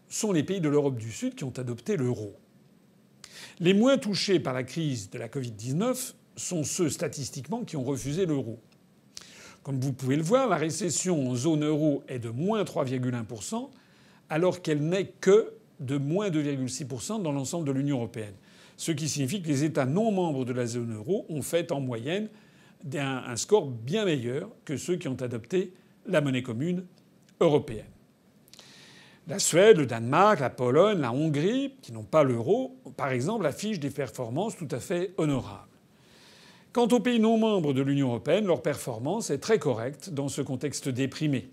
Speaker 1: sont les pays de l'Europe du Sud qui ont adopté l'euro. Les moins touchés par la crise de la Covid-19 sont ceux, statistiquement, qui ont refusé l'euro. Comme vous pouvez le voir, la récession en zone euro est de moins 3,1%, alors qu'elle n'est que de moins 2,6% dans l'ensemble de l'Union européenne. Ce qui signifie que les États non membres de la zone euro ont fait en moyenne un score bien meilleur que ceux qui ont adopté la monnaie commune européenne. La Suède, le Danemark, la Pologne, la Hongrie, qui n'ont pas l'euro, par exemple, affichent des performances tout à fait honorables. Quant aux pays non membres de l'Union européenne, leur performance est très correcte dans ce contexte déprimé.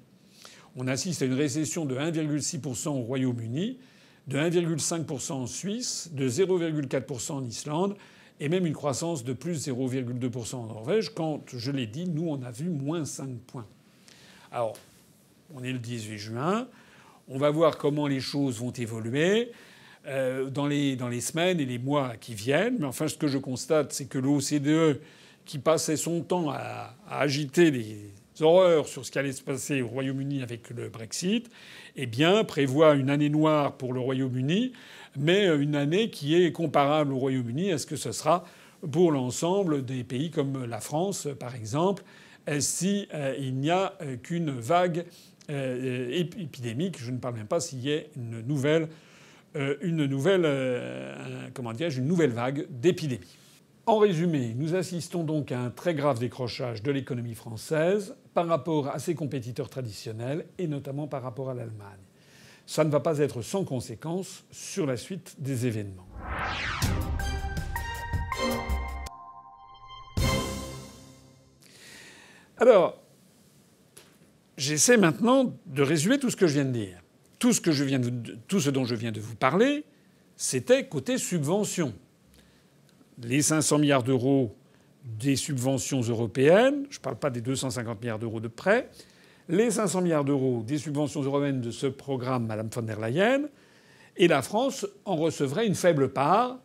Speaker 1: On assiste à une récession de 1,6% au Royaume-Uni, de 1,5% en Suisse, de 0,4% en Islande et même une croissance de plus 0,2% en Norvège. Quand je l'ai dit, nous, on a vu moins 5 points. Alors, on est le 18 juin. On va voir comment les choses vont évoluer dans les semaines et les mois qui viennent. Mais enfin, ce que je constate, c'est que l'OCDE, qui passait son temps à agiter des horreurs sur ce qui allait se passer au Royaume-Uni avec le Brexit, eh bien, prévoit une année noire pour le Royaume-Uni, mais une année qui est comparable au Royaume-Uni à ce que ce sera pour l'ensemble des pays comme la France, par exemple, si il n'y a qu'une vague épidémique. Je ne parle même pas s'il y a une nouvelle vague d'épidémie. En résumé, nous assistons donc à un très grave décrochage de l'économie française par rapport à ses compétiteurs traditionnels et notamment par rapport à l'Allemagne. Ça ne va pas être sans conséquences sur la suite des événements. Alors, j'essaie maintenant de résumer tout ce que je viens de dire. Tout ce dont je viens de vous parler, c'était côté subventions. Les 500 milliards d'euros des subventions européennes, je ne parle pas des 250 milliards d'euros de prêts, les 500 milliards d'euros des subventions européennes de ce programme Madame von der Leyen, et la France en recevrait une faible part,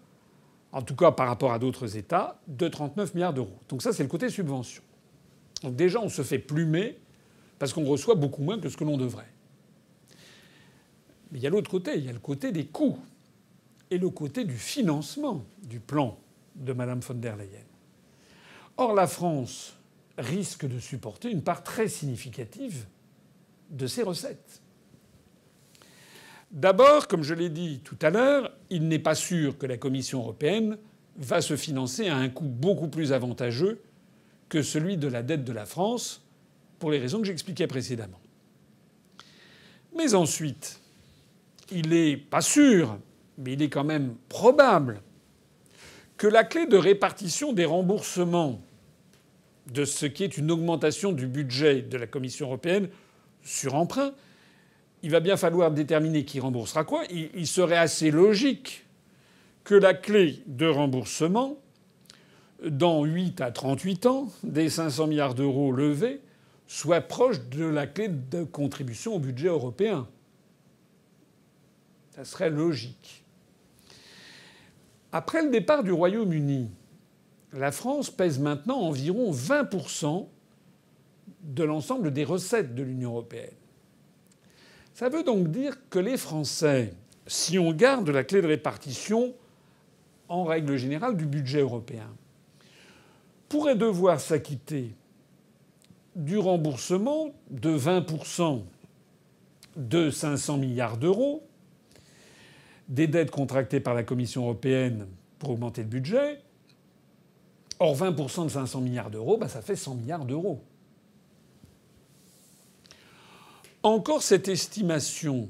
Speaker 1: en tout cas par rapport à d'autres États, de 39 milliards d'euros. Donc ça, c'est le côté subvention. Donc déjà, on se fait plumer parce qu'on reçoit beaucoup moins que ce que l'on devrait. Mais il y a l'autre côté, il y a le côté des coûts et le côté du financement du plan de Madame von der Leyen. Or, la France risque de supporter une part très significative de ses recettes. D'abord, comme je l'ai dit tout à l'heure, il n'est pas sûr que la Commission européenne va se financer à un coût beaucoup plus avantageux que celui de la dette de la France, pour les raisons que j'expliquais précédemment. Mais ensuite, il n'est pas sûr, mais il est quand même probable que la clé de répartition des remboursements de ce qui est une augmentation du budget de la Commission européenne sur emprunt il va bien falloir déterminer qui remboursera quoi. Il serait assez logique que la clé de remboursement, dans 8 à 38 ans, des 500 milliards d'euros levés, soit proche de la clé de contribution au budget européen. Ça serait logique. Après le départ du Royaume-Uni, la France pèse maintenant environ 20% de l'ensemble des recettes de l'Union européenne. Ça veut donc dire que les Français, si on garde la clé de répartition, en règle générale, du budget européen, pourraient devoir s'acquitter du remboursement de 20% de 500 milliards d'euros, des dettes contractées par la Commission européenne pour augmenter le budget. Or, 20% de 500 milliards d'euros, ça fait 100 milliards d'euros. Encore cette estimation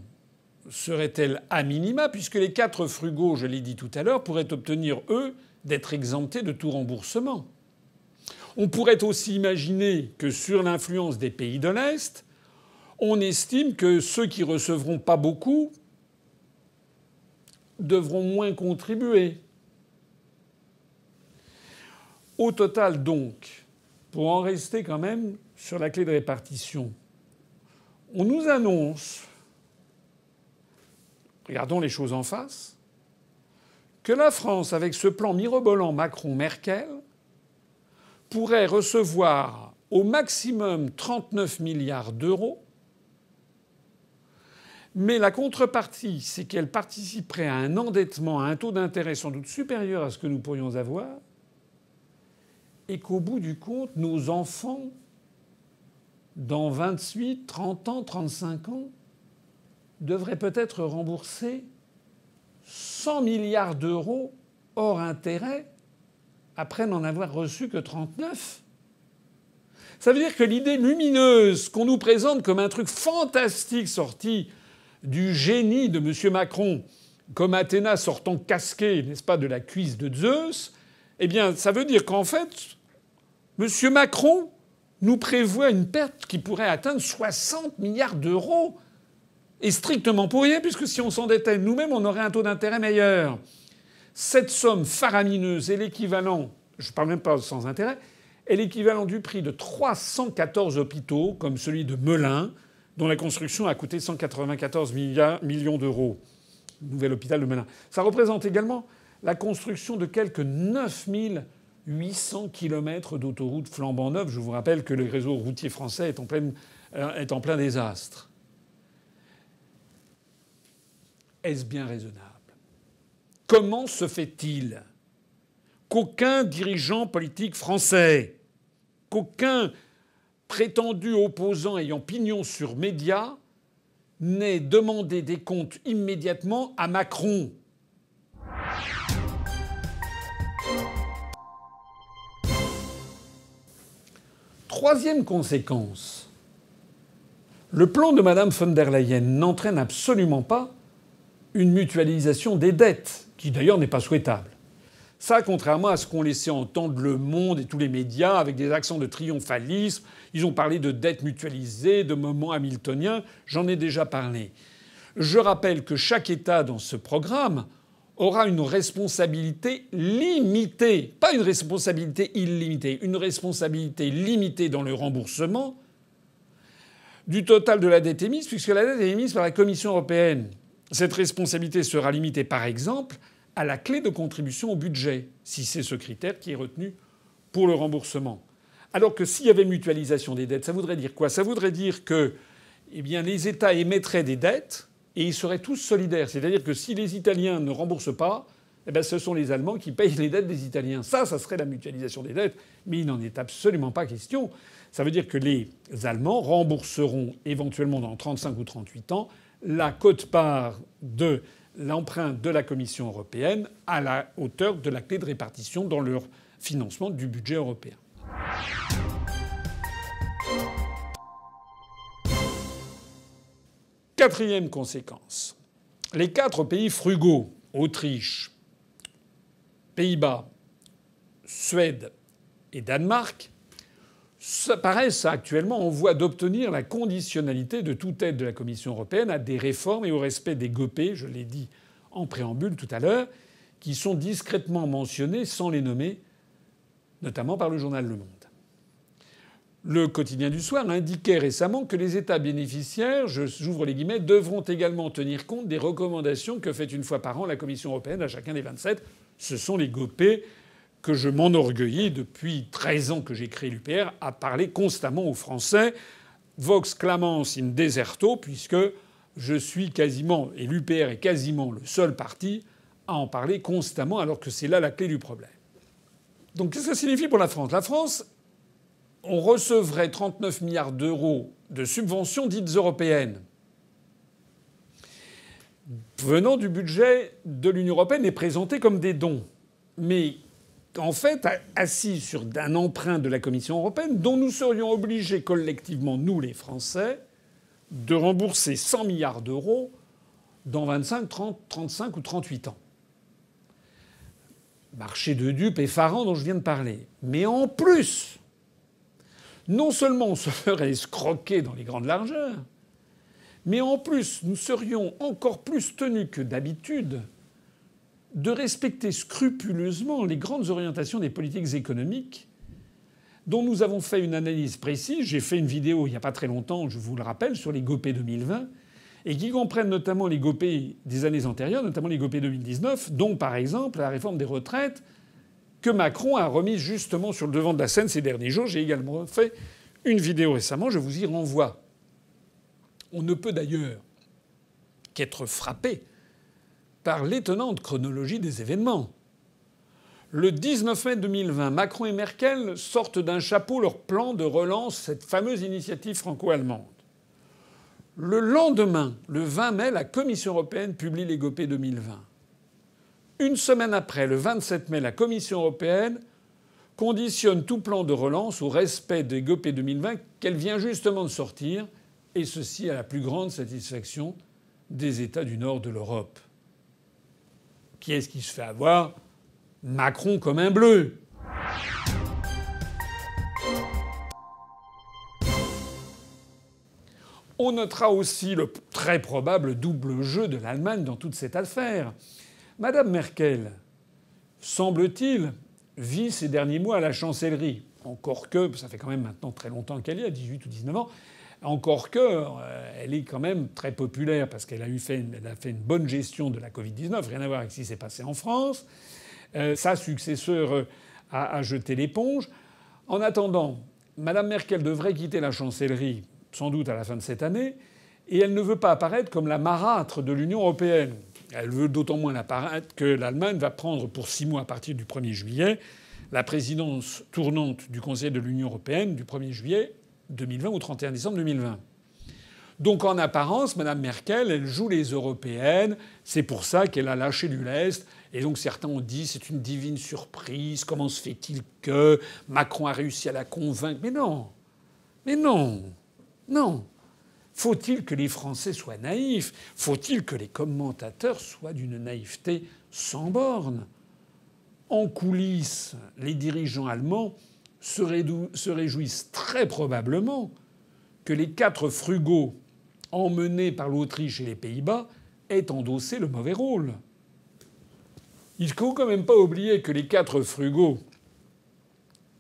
Speaker 1: serait-elle a minima, puisque les 4 frugaux, je l'ai dit tout à l'heure, pourraient obtenir, eux, d'être exemptés de tout remboursement. On pourrait aussi imaginer que sur l'influence des pays de l'Est, on estime que ceux qui recevront pas beaucoup devront moins contribuer. Au total, donc, pour en rester quand même sur la clé de répartition, on nous annonce, regardons les choses en face, que la France, avec ce plan mirobolant Macron-Merkel, pourrait recevoir au maximum 39 milliards d'euros, mais la contrepartie, c'est qu'elle participerait à un endettement à un taux d'intérêt sans doute supérieur à ce que nous pourrions avoir, et qu'au bout du compte, nos enfants, dans 28, 30 ans, 35 ans, devraient peut-être rembourser 100 milliards d'euros hors intérêt après n'en avoir reçu que 39. Ça veut dire que l'idée lumineuse qu'on nous présente comme un truc fantastique sorti du génie de M. Macron, comme Athéna sortant casquée, n'est-ce pas, de la cuisse de Zeus, eh bien, ça veut dire qu'en fait, M. Macron nous prévoit une perte qui pourrait atteindre 60 milliards d'euros. Et strictement pour rien, puisque si on s'endettait nous-mêmes, on aurait un taux d'intérêt meilleur. Cette somme faramineuse est l'équivalent, je ne parle même pas sans intérêt, est l'équivalent du prix de 314 hôpitaux, comme celui de Melun, dont la construction a coûté 194 millions d'euros. Nouvel hôpital de Melun. Ça représente également la construction de quelques 9800 kilomètres d'autoroutes flambant neuves. Je vous rappelle que le réseau routier français est en plein désastre. Est-ce bien raisonnable ? Comment se fait-il qu'aucun dirigeant politique français, qu'aucun prétendu opposant ayant pignon sur médias n'ait demandé des comptes immédiatement à Macron ? Troisième conséquence, le plan de Mme von der Leyen n'entraîne absolument pas une mutualisation des dettes, qui d'ailleurs n'est pas souhaitable. Ça, contrairement à ce qu'ont laissé entendre Le Monde et tous les médias avec des accents de triomphalisme, ils ont parlé de dettes mutualisées, de moments hamiltoniens, j'en ai déjà parlé. Je rappelle que chaque État dans ce programme aura une responsabilité limitée, pas une responsabilité illimitée, une responsabilité limitée dans le remboursement du total de la dette émise, puisque la dette est émise par la Commission européenne. Cette responsabilité sera limitée, par exemple, à la clé de contribution au budget, si c'est ce critère qui est retenu pour le remboursement. Alors que s'il y avait mutualisation des dettes, ça voudrait dire quoi ? Ça voudrait dire que les États émettraient des dettes et ils seraient tous solidaires. C'est-à-dire que si les Italiens ne remboursent pas, ce sont les Allemands qui payent les dettes des Italiens. Ça serait la mutualisation des dettes. Mais il n'en est absolument pas question. Ça veut dire que les Allemands rembourseront éventuellement dans 35 ou 38 ans la quote-part de l'emprunt de la Commission européenne à la hauteur de la clé de répartition dans leur financement du budget européen. Quatrième conséquence. Les 4 pays frugaux, Autriche, Pays-Bas, Suède et Danemark, Ça paraît, ça, actuellement, en voie d'obtenir la conditionnalité de toute aide de la Commission européenne à des réformes et au respect des GOPE, je l'ai dit en préambule tout à l'heure, qui sont discrètement mentionnés sans les nommer, notamment par le journal Le Monde. Le quotidien du soir indiquait récemment que les États bénéficiaires, j'ouvre les guillemets, devront également tenir compte des recommandations que fait une fois par an la Commission européenne à chacun des 27. Ce sont les GOPE que je m'enorgueillis depuis 13 ans que j'ai créé l'UPR à parler constamment aux Français. Vox clamans in deserto, puisque je suis quasiment, et l'UPR est quasiment le seul parti à en parler constamment, alors que c'est là la clé du problème. Donc qu'est-ce que ça signifie pour la France ? La France, on recevrait 39 milliards d'euros de subventions dites européennes venant du budget de l'Union européenne et présentées comme des dons. Mais en fait, assis sur un emprunt de la Commission européenne dont nous serions obligés collectivement, nous les Français, de rembourser 100 milliards d'euros dans 25, 30, 35 ou 38 ans. Marché de dupes effarant dont je viens de parler. Mais en plus, non seulement on se ferait escroquer dans les grandes largeurs, mais en plus nous serions encore plus tenus que d'habitude de respecter scrupuleusement les grandes orientations des politiques économiques dont nous avons fait une analyse précise. J'ai fait une vidéo il n'y a pas très longtemps, je vous le rappelle, sur les GOPE 2020, et qui comprennent notamment les GOPE des années antérieures, notamment les GOPE 2019, dont par exemple la réforme des retraites que Macron a remise justement sur le devant de la scène ces derniers jours. J'ai également fait une vidéo récemment, je vous y renvoie. On ne peut d'ailleurs qu'être frappé par l'étonnante chronologie des événements. Le 19 mai 2020, Macron et Merkel sortent d'un chapeau leur plan de relance, cette fameuse initiative franco-allemande. Le lendemain, le 20 mai, la Commission européenne publie les GOPE 2020. Une semaine après, le 27 mai, la Commission européenne conditionne tout plan de relance au respect des GOPE 2020 qu'elle vient justement de sortir, et ceci à la plus grande satisfaction des États du nord de l'Europe. Qui est-ce qui se fait avoir ? Macron comme un bleu. On notera aussi le très probable double jeu de l'Allemagne dans toute cette affaire. Madame Merkel, semble-t-il, vit ces derniers mois à la chancellerie. Encore que, ça fait quand même maintenant très longtemps qu'elle y est, 18 ou 19 ans, encore que, elle est quand même très populaire parce qu'elle a fait une bonne gestion de la Covid-19, rien à voir avec ce qui s'est passé en France. Sa successeur a jeté l'éponge. En attendant, Madame Merkel devrait quitter la chancellerie sans doute à la fin de cette année, et elle ne veut pas apparaître comme la marâtre de l'Union européenne. Elle veut d'autant moins apparaître que l'Allemagne va prendre pour 6 mois à partir du 1er juillet la présidence tournante du Conseil de l'Union européenne du 1er juillet 2020 au 31 décembre 2020. Donc en apparence, Mme Merkel, elle joue les européennes. C'est pour ça qu'elle a lâché du lest. Et donc certains ont dit c'est une divine surprise. Comment se fait-il que Macron a réussi à la convaincre ? Mais non. Mais non. Non. Faut-il que les Français soient naïfs ? Faut-il que les commentateurs soient d'une naïveté sans borne ? En coulisses, les dirigeants allemands se réjouissent très probablement que les 4 frugaux emmenés par l'Autriche et les Pays-Bas aient endossé le mauvais rôle. Il ne faut quand même pas oublier que les 4 frugaux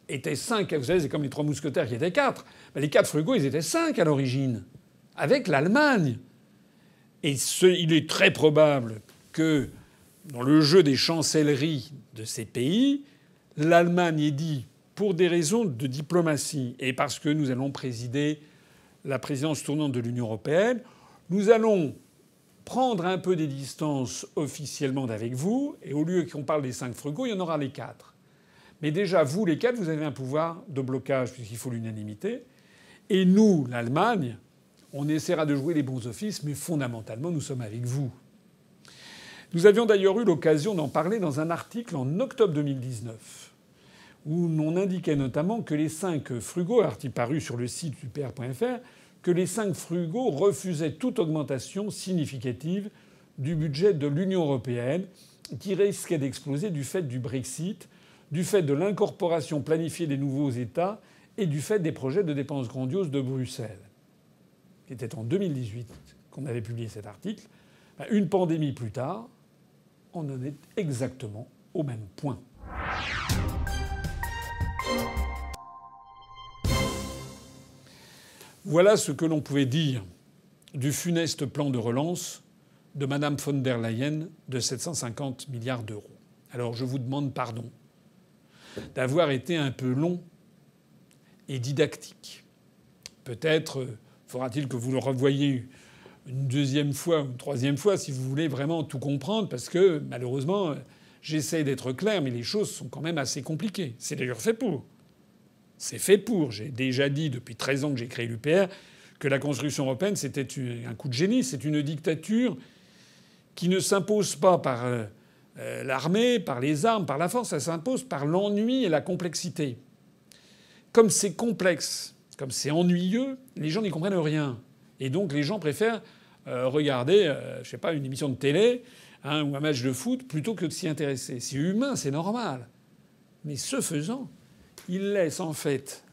Speaker 1: étaient 5. Vous savez, c'est comme les 3 mousquetaires qui étaient 4. Mais les 4 frugaux, ils étaient 5 à l'origine, avec l'Allemagne. Et il est très probable que dans le jeu des chancelleries de ces pays, l'Allemagne ait dit, pour des raisons de diplomatie et parce que nous allons présider la présidence tournante de l'Union européenne, nous allons prendre un peu des distances officiellement d'avec vous, et au lieu qu'on parle des 5 frugaux, il y en aura les 4. Mais déjà, vous, les 4, vous avez un pouvoir de blocage puisqu'il faut l'unanimité. Et nous, l'Allemagne, on essaiera de jouer les bons offices, mais fondamentalement, nous sommes avec vous. Nous avions d'ailleurs eu l'occasion d'en parler dans un article en octobre 2019, où on indiquait notamment que les 5 frugaux, article paru sur le site upr.fr, que les 5 frugaux refusaient toute augmentation significative du budget de l'Union européenne, qui risquait d'exploser du fait du Brexit, du fait de l'incorporation planifiée des nouveaux États et du fait des projets de dépenses grandioses de Bruxelles. C'était en 2018 qu'on avait publié cet article. Une pandémie plus tard, on en est exactement au même point. Voilà ce que l'on pouvait dire du funeste plan de relance de Mme von der Leyen de 750 milliards d'euros. Alors je vous demande pardon d'avoir été un peu long et didactique. Peut-être faudra-t-il que vous le revoyiez une deuxième fois ou une troisième fois si vous voulez vraiment tout comprendre, parce que malheureusement, j'essaie d'être clair, mais les choses sont quand même assez compliquées. C'est d'ailleurs fait pour. C'est fait pour. J'ai déjà dit depuis 13 ans que j'ai créé l'UPR que la construction européenne, c'était un coup de génie. C'est une dictature qui ne s'impose pas par l'armée, par les armes, par la force. Ça s'impose par l'ennui et la complexité. Comme c'est complexe, comme c'est ennuyeux, les gens n'y comprennent rien. Et donc les gens préfèrent regarder, je sais pas, une émission de télé ou un match de foot plutôt que de s'y intéresser. C'est humain, c'est normal. Mais ce faisant, ils laissent en fait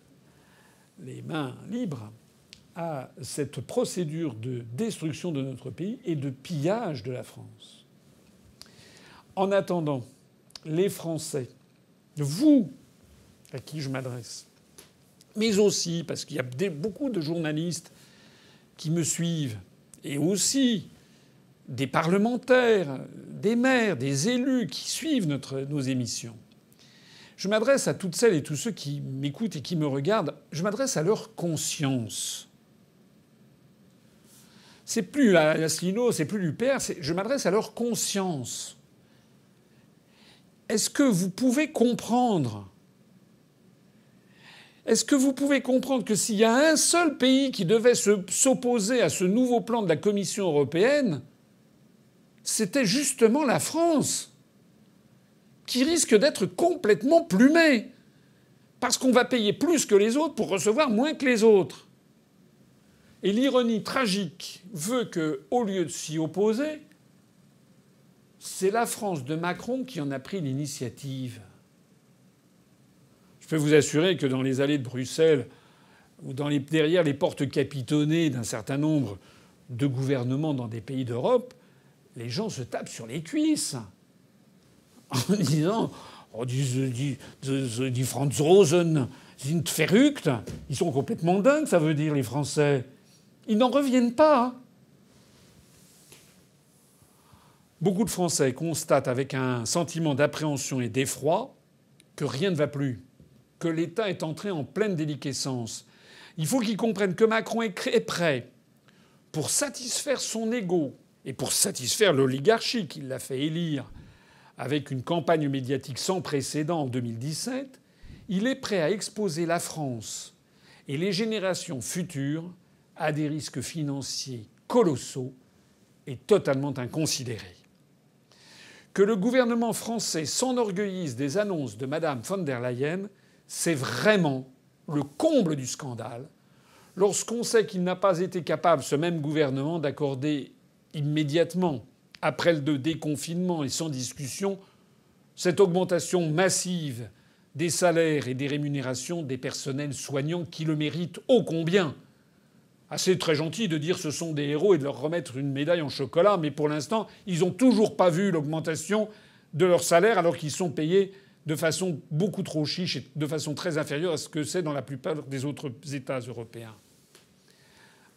Speaker 1: les mains libres à cette procédure de destruction de notre pays et de pillage de la France. En attendant, les Français, vous, à qui je m'adresse, mais aussi parce qu'il y a beaucoup de journalistes qui me suivent, et aussi des parlementaires, des maires, des élus qui suivent nos émissions. Je m'adresse à toutes celles et tous ceux qui m'écoutent et qui me regardent. Je m'adresse à leur conscience. C'est plus Asselineau, c'est plus l'UPR, je m'adresse à leur conscience. Est-ce que vous pouvez comprendre ? Est-ce que vous pouvez comprendre que s'il y a un seul pays qui devait s'opposer à ce nouveau plan de la Commission européenne, c'était justement la France, qui risque d'être complètement plumée, parce qu'on va payer plus que les autres pour recevoir moins que les autres. Et l'ironie tragique veut que, au lieu de s'y opposer, c'est la France de Macron qui en a pris l'initiative. Je peux vous assurer que dans les allées de Bruxelles ou derrière les portes capitonnées d'un certain nombre de gouvernements dans des pays d'Europe, les gens se tapent sur les cuisses en disant « die Franzosen sind verrückt ». Ils sont complètement dingues, ça veut dire, les Français. Ils n'en reviennent pas. Beaucoup de Français constatent avec un sentiment d'appréhension et d'effroi que rien ne va plus, que l'État est entré en pleine déliquescence. Il faut qu'ils comprennent que Macron est prêt, pour satisfaire son ego et pour satisfaire l'oligarchie qui l'a fait élire avec une campagne médiatique sans précédent en 2017, il est prêt à exposer la France et les générations futures à des risques financiers colossaux et totalement inconsidérés. Que le gouvernement français s'enorgueillisse des annonces de Mme von der Leyen, c'est vraiment le comble du scandale, lorsqu'on sait qu'il n'a pas été capable, ce même gouvernement, d'accorder immédiatement, après le déconfinement et sans discussion, cette augmentation massive des salaires et des rémunérations des personnels soignants qui le méritent ô combien. C'est très gentil de dire ce sont des héros et de leur remettre une médaille en chocolat, mais pour l'instant, ils n'ont toujours pas vu l'augmentation de leur salaire alors qu'ils sont payés de façon beaucoup trop chiche et de façon très inférieure à ce que c'est dans la plupart des autres États européens.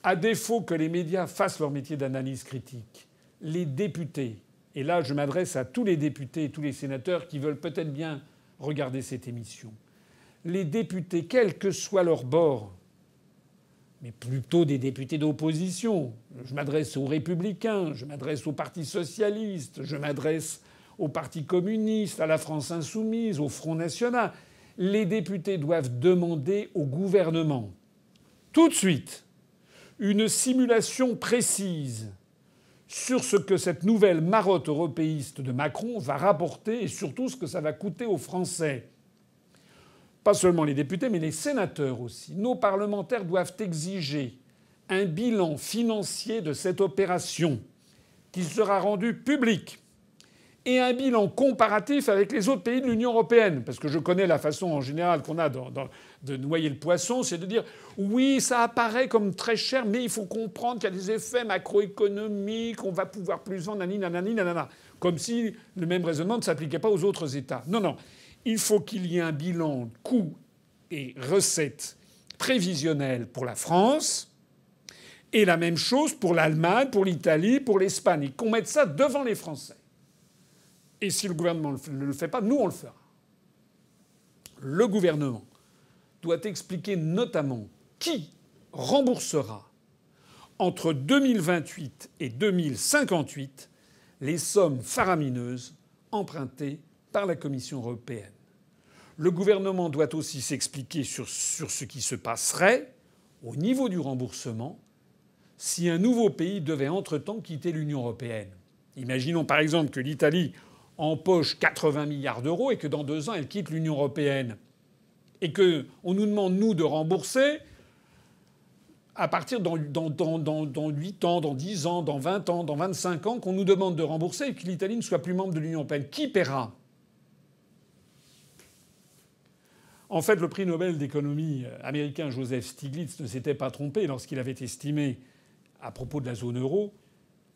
Speaker 1: À défaut que les médias fassent leur métier d'analyse critique, les députés, et là je m'adresse à tous les députés et tous les sénateurs qui veulent peut-être bien regarder cette émission, les députés, quel que soit leur bord, mais plutôt des députés d'opposition. Je m'adresse aux Républicains, je m'adresse au Parti socialiste, je m'adresse au Parti communiste, à la France insoumise, au Front national. Les députés doivent demander au gouvernement, tout de suite, une simulation précise sur ce que cette nouvelle marotte européiste de Macron va rapporter et surtout ce que ça va coûter aux Français. Pas seulement les députés, mais les sénateurs aussi. Nos parlementaires doivent exiger un bilan financier de cette opération qui sera rendu public et un bilan comparatif avec les autres pays de l'Union européenne. Parce que je connais la façon en général qu'on a de noyer le poisson, c'est de dire oui, ça apparaît comme très cher, mais il faut comprendre qu'il y a des effets macroéconomiques, on va pouvoir plus vendre, nanani, nanana. Comme si le même raisonnement ne s'appliquait pas aux autres États. Non, non. Il faut qu'il y ait un bilan coûts et recettes prévisionnel pour la France, et la même chose pour l'Allemagne, pour l'Italie, pour l'Espagne. Et qu'on mette ça devant les Français. Et si le gouvernement ne le fait pas, nous, on le fera. Le gouvernement doit expliquer notamment qui remboursera entre 2028 et 2058 les sommes faramineuses empruntées par la Commission européenne. Le gouvernement doit aussi s'expliquer sur ce qui se passerait au niveau du remboursement si un nouveau pays devait entre-temps quitter l'Union européenne. Imaginons par exemple que l'Italie empoche 80 milliards d'euros et que dans 2 ans elle quitte l'Union européenne. Et qu'on nous demande, nous, de rembourser à partir dans 8 ans, dans 10 ans, dans 20 ans, dans 25 ans, qu'on nous demande de rembourser et que l'Italie ne soit plus membre de l'Union européenne. Qui paiera ? En fait, le prix Nobel d'économie américain Joseph Stiglitz ne s'était pas trompé lorsqu'il avait estimé, à propos de la zone euro,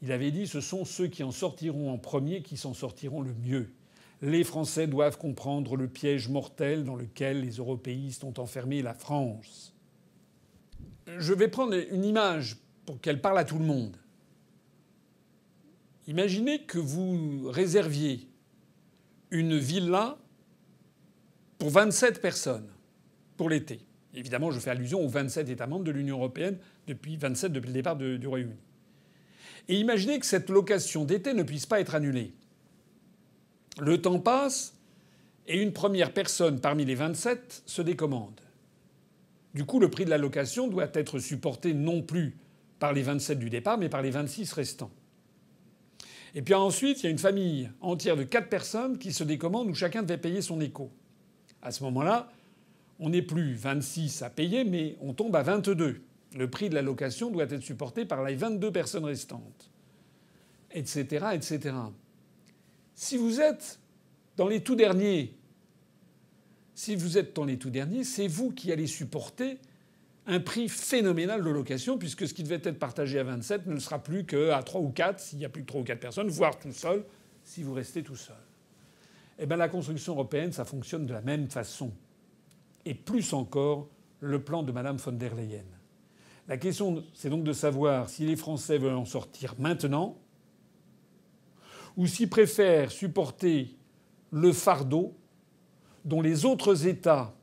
Speaker 1: il avait dit ce sont ceux qui en sortiront en premier qui s'en sortiront le mieux. Les Français doivent comprendre le piège mortel dans lequel les européistes ont enfermé la France. Je vais prendre une image pour qu'elle parle à tout le monde. Imaginez que vous réserviez une villa pour 27 personnes pour l'été. Évidemment, je fais allusion aux 27 États membres de l'Union européenne, depuis le départ du Royaume-Uni. Et imaginez que cette location d'été ne puisse pas être annulée. Le temps passe et une première personne parmi les 27 se décommande. Du coup, le prix de la location doit être supporté non plus par les 27 du départ, mais par les 26 restants. Et puis ensuite, il y a une famille entière de 4 personnes qui se décommande où chacun devait payer son écho. À ce moment-là, on n'est plus 26 à payer, mais on tombe à 22. Le prix de la location doit être supporté par les 22 personnes restantes. Etc., etc. Si vous êtes dans les tout derniers, c'est vous qui allez supporter un prix phénoménal de location, puisque ce qui devait être partagé à 27 ne le sera plus qu'à 3 ou 4, s'il n'y a plus que 3 ou 4 personnes, voire tout seul, si vous restez tout seul. Eh bien, la construction européenne, ça fonctionne de la même façon. Et plus encore, le plan de Mme von der Leyen. La question, c'est donc de savoir si les Français veulent en sortir maintenant ou s'ils préfèrent supporter le fardeau dont les autres États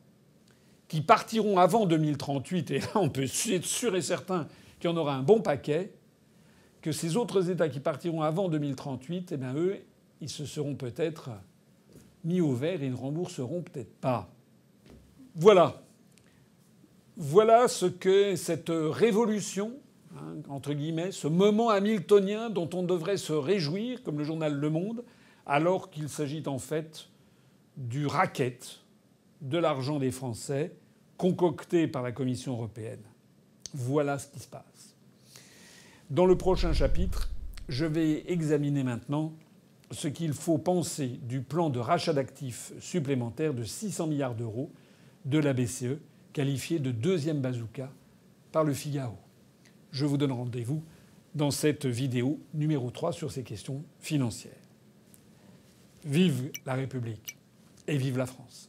Speaker 1: qui partiront avant 2038, et là on peut être sûr et certain qu'il y en aura un bon paquet, que ces autres États qui partiront avant 2038, eh bien eux, ils se seront peut-être mis au vert et ne rembourseront peut-être pas. Voilà. Voilà ce que cette révolution, entre guillemets, ce moment hamiltonien dont on devrait se réjouir, comme le journal Le Monde, alors qu'il s'agit en fait du racket de l'argent des Français concocté par la Commission européenne. Voilà ce qui se passe. Dans le prochain chapitre, je vais examiner maintenant ce qu'il faut penser du plan de rachat d'actifs supplémentaires de 600 milliards d'euros de la BCE, qualifié de deuxième bazooka par le Figaro. Je vous donne rendez-vous dans cette vidéo numéro 3 sur ces questions financières. Vive la République et vive la France.